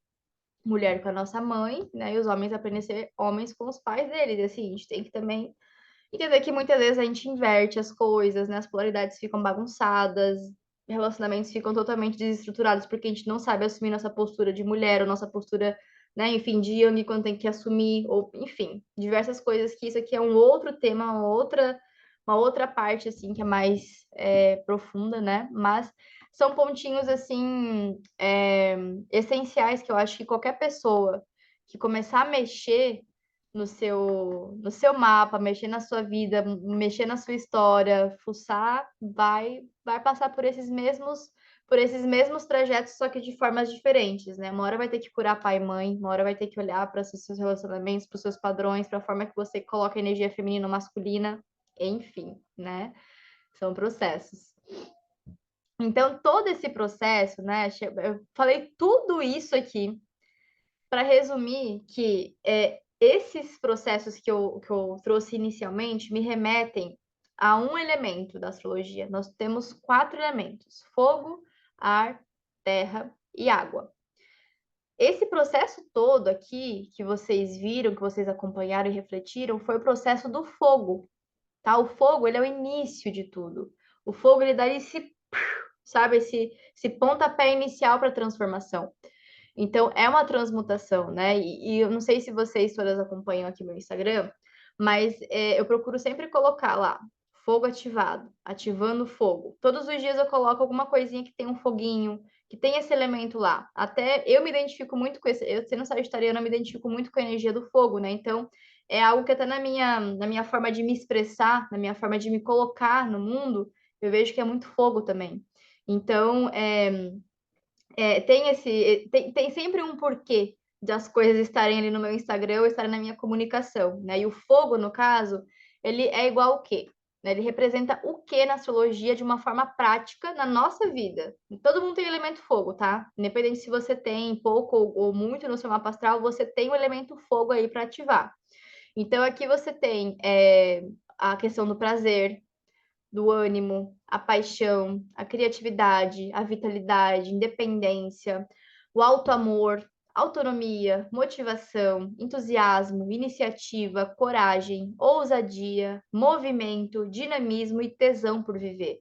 mulher com a nossa mãe, né? E os homens aprendem a ser homens com os pais deles. E, assim, a gente tem que também entender que muitas vezes a gente inverte as coisas, né? As polaridades ficam bagunçadas, relacionamentos ficam totalmente desestruturados porque a gente não sabe assumir nossa postura de mulher ou nossa postura, né, enfim, de Yang quando tem que assumir, ou enfim, diversas coisas que isso aqui é um outro tema, uma outra parte, assim, que é mais profunda, né? Mas são pontinhos, assim, essenciais que eu acho que qualquer pessoa que começar a mexer no seu mapa, mexer na sua vida, mexer na sua história, fuçar, vai passar por esses mesmos trajetos, só que de formas diferentes, né? Uma hora vai ter que curar pai e mãe, uma hora vai ter que olhar para os seus relacionamentos, para os seus padrões, para a forma que você coloca a energia feminina ou masculina, enfim, né? São processos. Então, todo esse processo, né? Eu falei tudo isso aqui para resumir que esses processos que eu trouxe inicialmente me remetem a um elemento da astrologia. Nós temos 4 elementos: fogo, ar, terra e água. Esse processo todo aqui que vocês viram, que vocês acompanharam e refletiram, foi o processo do fogo, tá? O fogo, ele é o início de tudo. O fogo, ele dá esse, sabe, esse pontapé inicial para a transformação. Então, é uma transmutação, né? E eu não sei se vocês todas acompanham aqui meu Instagram, mas eu procuro sempre colocar lá, fogo ativado, ativando fogo. Todos os dias eu coloco alguma coisinha que tem um foguinho, que tem esse elemento lá. Até eu me identifico muito com esse, eu sendo sagitariana, eu me identifico muito com a energia do fogo, né? Então, é algo que até na minha forma de me expressar, na minha forma de me colocar no mundo, eu vejo que é muito fogo também. Então, tem sempre um porquê das coisas estarem ali no meu Instagram ou estarem na minha comunicação, né? E o fogo, no caso, ele é igual o quê? Né? Ele representa o quê na astrologia de uma forma prática na nossa vida. Todo mundo tem elemento fogo, tá? Independente se você tem pouco ou muito no seu mapa astral, você tem o elemento fogo aí para ativar. Então, aqui você tem a questão do prazer, do ânimo, a paixão, a criatividade, a vitalidade, independência, o auto-amor, autonomia, motivação, entusiasmo, iniciativa, coragem, ousadia, movimento, dinamismo e tesão por viver.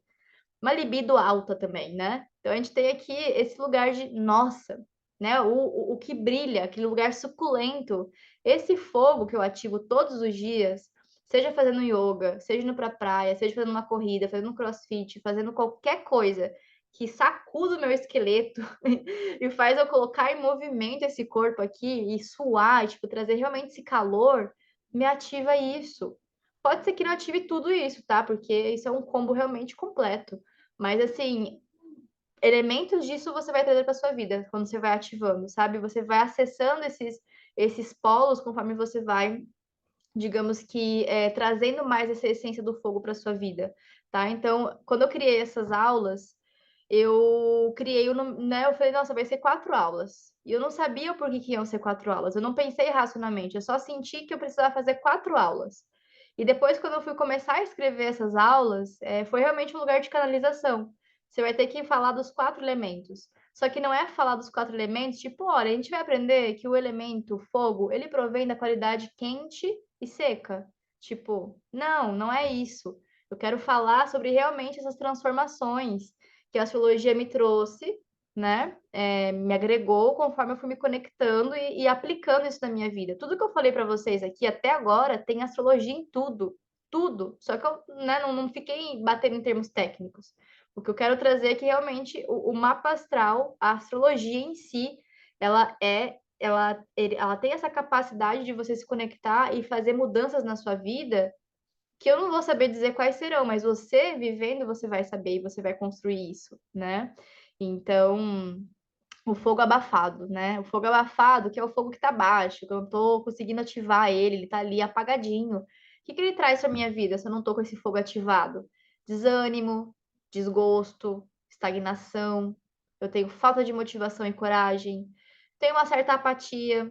Uma libido alta também, né? Então a gente tem aqui esse lugar de nossa, né? O que brilha, aquele lugar suculento, esse fogo que eu ativo todos os dias, seja fazendo yoga, seja indo pra praia, seja fazendo uma corrida, fazendo um crossfit, fazendo qualquer coisa que sacuda o meu esqueleto e faz eu colocar em movimento esse corpo aqui e suar, tipo, trazer realmente esse calor, me ativa isso. Pode ser que não ative tudo isso, tá? Porque isso é um combo realmente completo. Mas, assim, elementos disso você vai trazer para sua vida quando você vai ativando, sabe? Você vai acessando esses polos conforme você vai, digamos que, trazendo mais essa essência do fogo para sua vida, tá? Então, quando eu criei essas aulas, eu criei o nome, né? Eu falei, nossa, vai ser 4 aulas. E eu não sabia o porquê que iam ser 4 aulas. Eu não pensei racionalmente, eu só senti que eu precisava fazer 4 aulas. E depois, quando eu fui começar a escrever essas aulas, foi realmente um lugar de canalização. Você vai ter que falar dos 4 elementos. Só que não é falar dos 4 elementos, tipo, olha, a gente vai aprender que o elemento fogo, ele provém da qualidade quente e seca. Tipo, não é isso. Eu quero falar sobre realmente essas transformações que a astrologia me trouxe, né? Me agregou conforme eu fui me conectando e aplicando isso na minha vida. Tudo que eu falei para vocês aqui até agora tem astrologia em tudo, tudo. Só que eu, né, não fiquei batendo em termos técnicos. O que eu quero trazer é que realmente o mapa astral, a astrologia em si, ela tem essa capacidade de você se conectar e fazer mudanças na sua vida que eu não vou saber dizer quais serão, mas você vivendo, você vai saber e você vai construir isso, né? Então, o fogo abafado, né? O fogo abafado, que é o fogo que tá baixo, que eu não tô conseguindo ativar ele, ele tá ali apagadinho. O que que ele traz para minha vida se eu não tô com esse fogo ativado? Desânimo, desgosto, estagnação, eu tenho falta de motivação e coragem, tenho uma certa apatia,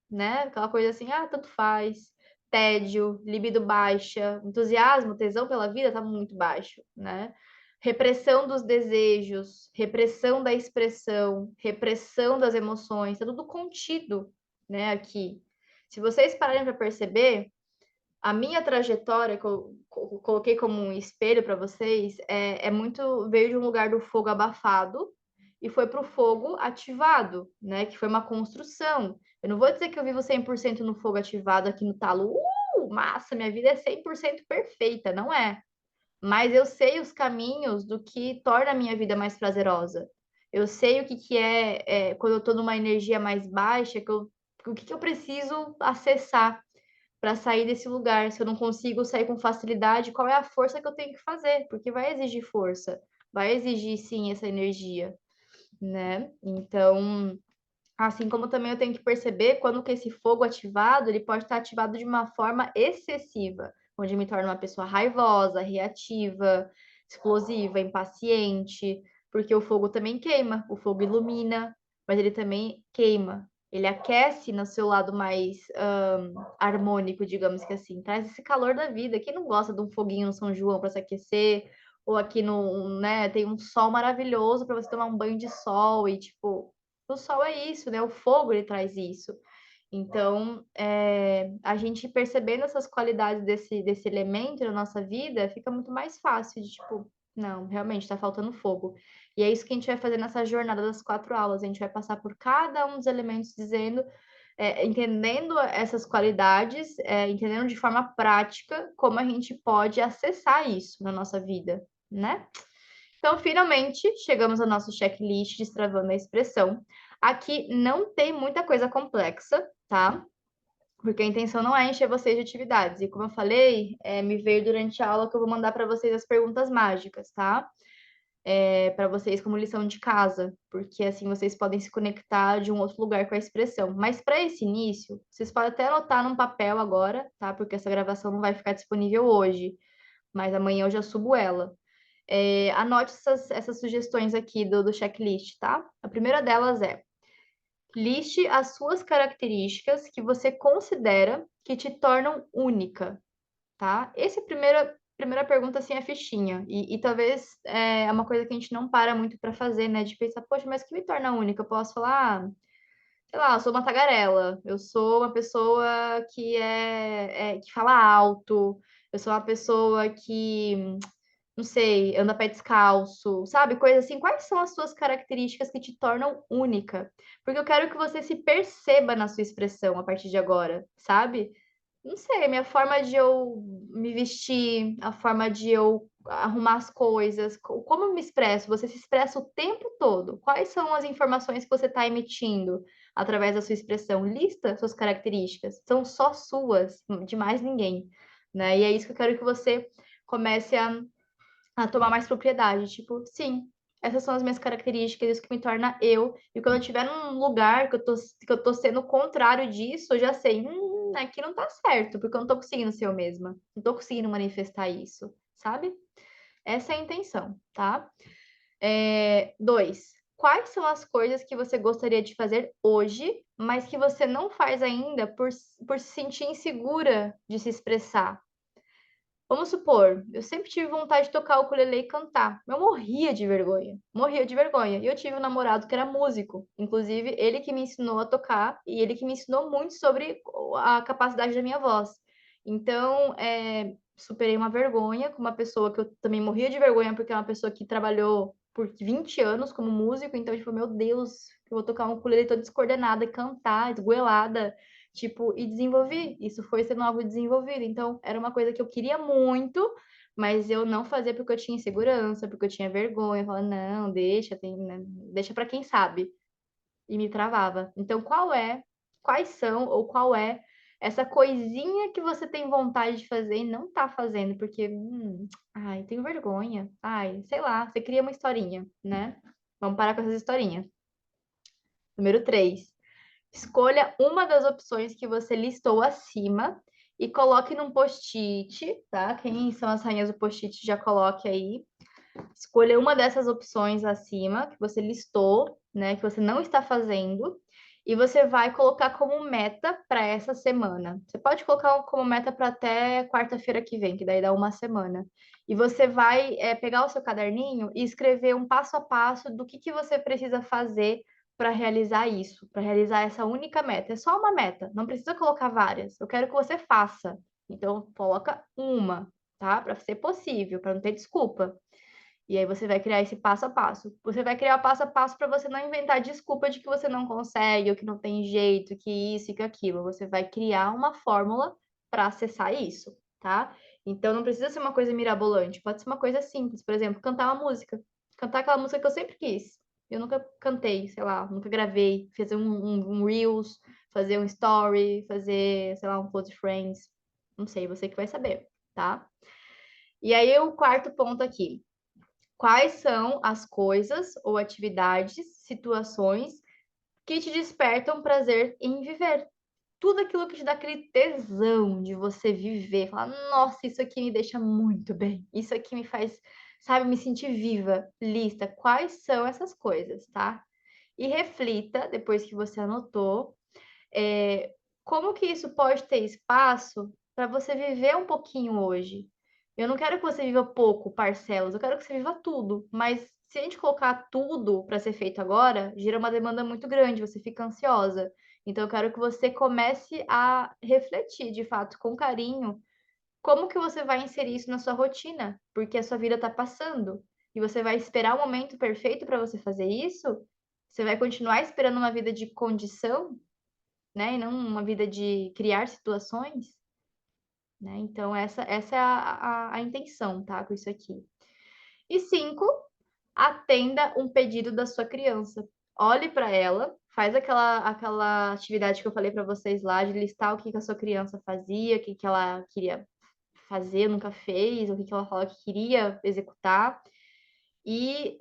né? Aquela coisa assim, tanto faz. Tédio, libido baixa, entusiasmo, tesão pela vida tá muito baixo, né? Repressão dos desejos, repressão da expressão, repressão das emoções, tá tudo contido, né, aqui. Se vocês pararem para perceber, a minha trajetória que eu coloquei como um espelho para vocês veio de um lugar do fogo abafado e foi para o fogo ativado, né? Que foi uma construção. Eu não vou dizer que eu vivo 100% no fogo ativado aqui no talo. Massa, minha vida é 100% perfeita, não é? Mas eu sei os caminhos do que torna a minha vida mais prazerosa. Eu sei o que é, quando eu estou numa energia mais baixa, que eu O que eu preciso acessar para sair desse lugar? Se eu não consigo sair com facilidade, qual é a força que eu tenho que fazer? Porque vai exigir força, vai exigir sim essa energia, né? Então, assim como também eu tenho que perceber quando que esse fogo ativado, ele pode estar ativado de uma forma excessiva, onde me torna uma pessoa raivosa, reativa, explosiva, impaciente, porque o fogo também queima, o fogo ilumina, mas ele também queima. Ele aquece no seu lado mais harmônico, digamos que assim, traz esse calor da vida. Quem não gosta de um foguinho no São João para se aquecer? Ou aqui no, né, tem um sol maravilhoso para você tomar um banho de sol e tipo, o sol é isso, né? O fogo ele traz isso. Então, a gente percebendo essas qualidades desse elemento na nossa vida, fica muito mais fácil de tipo, não, realmente está faltando fogo. E é isso que a gente vai fazer nessa jornada das 4 aulas. A gente vai passar por cada um dos elementos, dizendo, entendendo essas qualidades, entendendo de forma prática como a gente pode acessar isso na nossa vida, né? Então, finalmente, chegamos ao nosso checklist destravando a expressão. Aqui não tem muita coisa complexa, tá? Porque a intenção não é encher vocês de atividades. E como eu falei, me veio durante a aula que eu vou mandar para vocês as perguntas mágicas, tá? Para vocês como lição de casa, porque assim vocês podem se conectar de um outro lugar com a expressão. Mas para esse início, vocês podem até anotar num papel agora, tá? Porque essa gravação não vai ficar disponível hoje, mas amanhã eu já subo ela. Anote essas sugestões aqui do checklist, tá? A primeira delas é: liste as suas características que você considera que te tornam única, tá? Essa é a primeira pergunta, assim, é fichinha. E talvez é uma coisa que a gente não para muito para fazer, né? De pensar, poxa, mas o que me torna única? Eu posso falar, sei lá, eu sou uma tagarela, eu sou uma pessoa que fala alto, eu sou uma pessoa que não sei, anda a pé descalço, sabe? Coisa assim. Quais são as suas características que te tornam única? Porque eu quero que você se perceba na sua expressão a partir de agora, sabe? Não sei, a minha forma de eu me vestir, a forma de eu arrumar as coisas, como eu me expresso, você se expressa o tempo todo. Quais são as informações que você está emitindo através da sua expressão? Lista suas características, são só suas, de mais ninguém, né? E é isso que eu quero que você comece a tomar mais propriedade. Tipo, sim, essas são as minhas características, isso que me torna eu. E quando eu estiver num lugar que eu tô sendo o contrário disso, eu já sei, aqui não tá certo, porque eu não tô conseguindo ser eu mesma. Não tô conseguindo manifestar isso, sabe? Essa é a intenção, tá? 2. Quais são as coisas que você gostaria de fazer hoje, mas que você não faz ainda por se sentir insegura de se expressar? Vamos supor, eu sempre tive vontade de tocar o ukulele e cantar. Eu morria de vergonha, morria de vergonha. E eu tive um namorado que era músico, inclusive ele que me ensinou a tocar e ele que me ensinou muito sobre a capacidade da minha voz. Então, superei uma vergonha com uma pessoa que eu também morria de vergonha, porque é uma pessoa que trabalhou por 20 anos como músico. Então, tipo, meu Deus, eu vou tocar um ukulele toda descoordenada e cantar, esgoelada. Tipo, e desenvolvi. Isso foi sendo algo desenvolvido. Então, era uma coisa que eu queria muito, mas eu não fazia porque eu tinha insegurança, porque eu tinha vergonha. Eu falava, não, deixa, né, deixa para quem sabe. E me travava. Então, quais são, ou qual é essa coisinha que você tem vontade de fazer e não tá fazendo, porque, ai, tenho vergonha. Ai, sei lá, você cria uma historinha, né? Vamos parar com essas historinhas. Número 3. Escolha uma das opções que você listou acima e coloque num post-it, tá? Quem são as rainhas do post-it, já coloque aí. Escolha uma dessas opções acima que você listou, né? Que você não está fazendo. E você vai colocar como meta para essa semana. Você pode colocar como meta para até quarta-feira que vem, que daí dá uma semana. E você vai pegar o seu caderninho e escrever um passo a passo do que você precisa fazer para realizar isso, para realizar essa única meta. É só uma meta, não precisa colocar várias. Eu quero que você faça. Então, coloca uma, tá? Para ser possível, para não ter desculpa. E aí você vai criar esse passo a passo. Você vai criar o passo a passo para você não inventar desculpa de que você não consegue, ou que não tem jeito, que isso e que aquilo. Você vai criar uma fórmula para acessar isso, tá? Então não precisa ser uma coisa mirabolante, pode ser uma coisa simples, por exemplo, cantar uma música. Cantar aquela música que eu sempre quis. Eu nunca cantei, sei lá, nunca gravei, fiz um Reels, fazer um story, fazer, sei lá, um post friends. Não sei, você que vai saber, tá? E aí, o quarto ponto aqui. Quais são as coisas ou atividades, situações que te despertam prazer em viver? Tudo aquilo que te dá aquele tesão de você viver, falar, nossa, isso aqui me deixa muito bem, isso aqui me faz, sabe, me sentir viva. Lista quais são essas coisas, tá? E reflita, depois que você anotou, como que isso pode ter espaço para você viver um pouquinho hoje. Eu não quero que você viva pouco, parcelas, eu quero que você viva tudo, mas se a gente colocar tudo para ser feito agora, gera uma demanda muito grande, você fica ansiosa. Então eu quero que você comece a refletir, de fato, com carinho, como que você vai inserir isso na sua rotina, porque a sua vida está passando e você vai esperar o momento perfeito para você fazer isso? Você vai continuar esperando uma vida de condição, né? E não uma vida de criar situações, né? Então, essa é a intenção, tá? Com isso aqui. E 5, atenda um pedido da sua criança. Olhe para ela, faz aquela atividade que eu falei para vocês lá, de listar o que a sua criança fazia, o que ela queria fazer, nunca fez, o que ela falou que queria executar. E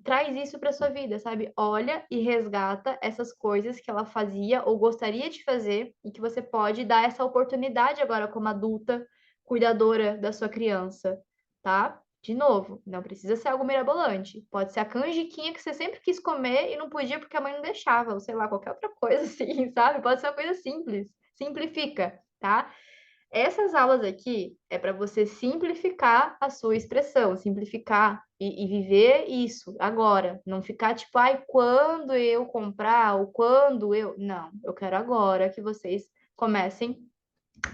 traz isso para sua vida, sabe? Olha e resgata essas coisas que ela fazia ou gostaria de fazer e que você pode dar essa oportunidade agora como adulta, cuidadora da sua criança, tá? De novo, não precisa ser algo mirabolante. Pode ser a canjiquinha que você sempre quis comer e não podia porque a mãe não deixava, ou sei lá, qualquer outra coisa assim, sabe? Pode ser uma coisa simples. Simplifica, tá? Essas aulas aqui é para você simplificar a sua expressão, simplificar e viver isso agora. Não ficar tipo, ai, quando eu comprar, ou quando eu. Não, eu quero agora que vocês comecem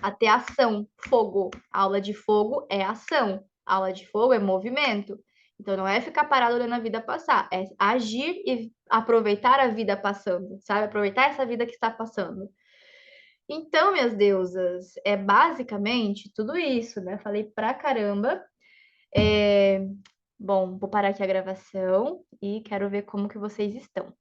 a ter ação. Fogo. Aula de fogo é ação. Aula de fogo é movimento. Então não é ficar parado olhando a vida passar, é agir e aproveitar a vida passando, sabe? Aproveitar essa vida que está passando. Então, minhas deusas, é basicamente tudo isso, né? Falei pra caramba. Bom, vou parar aqui a gravação e quero ver como que vocês estão.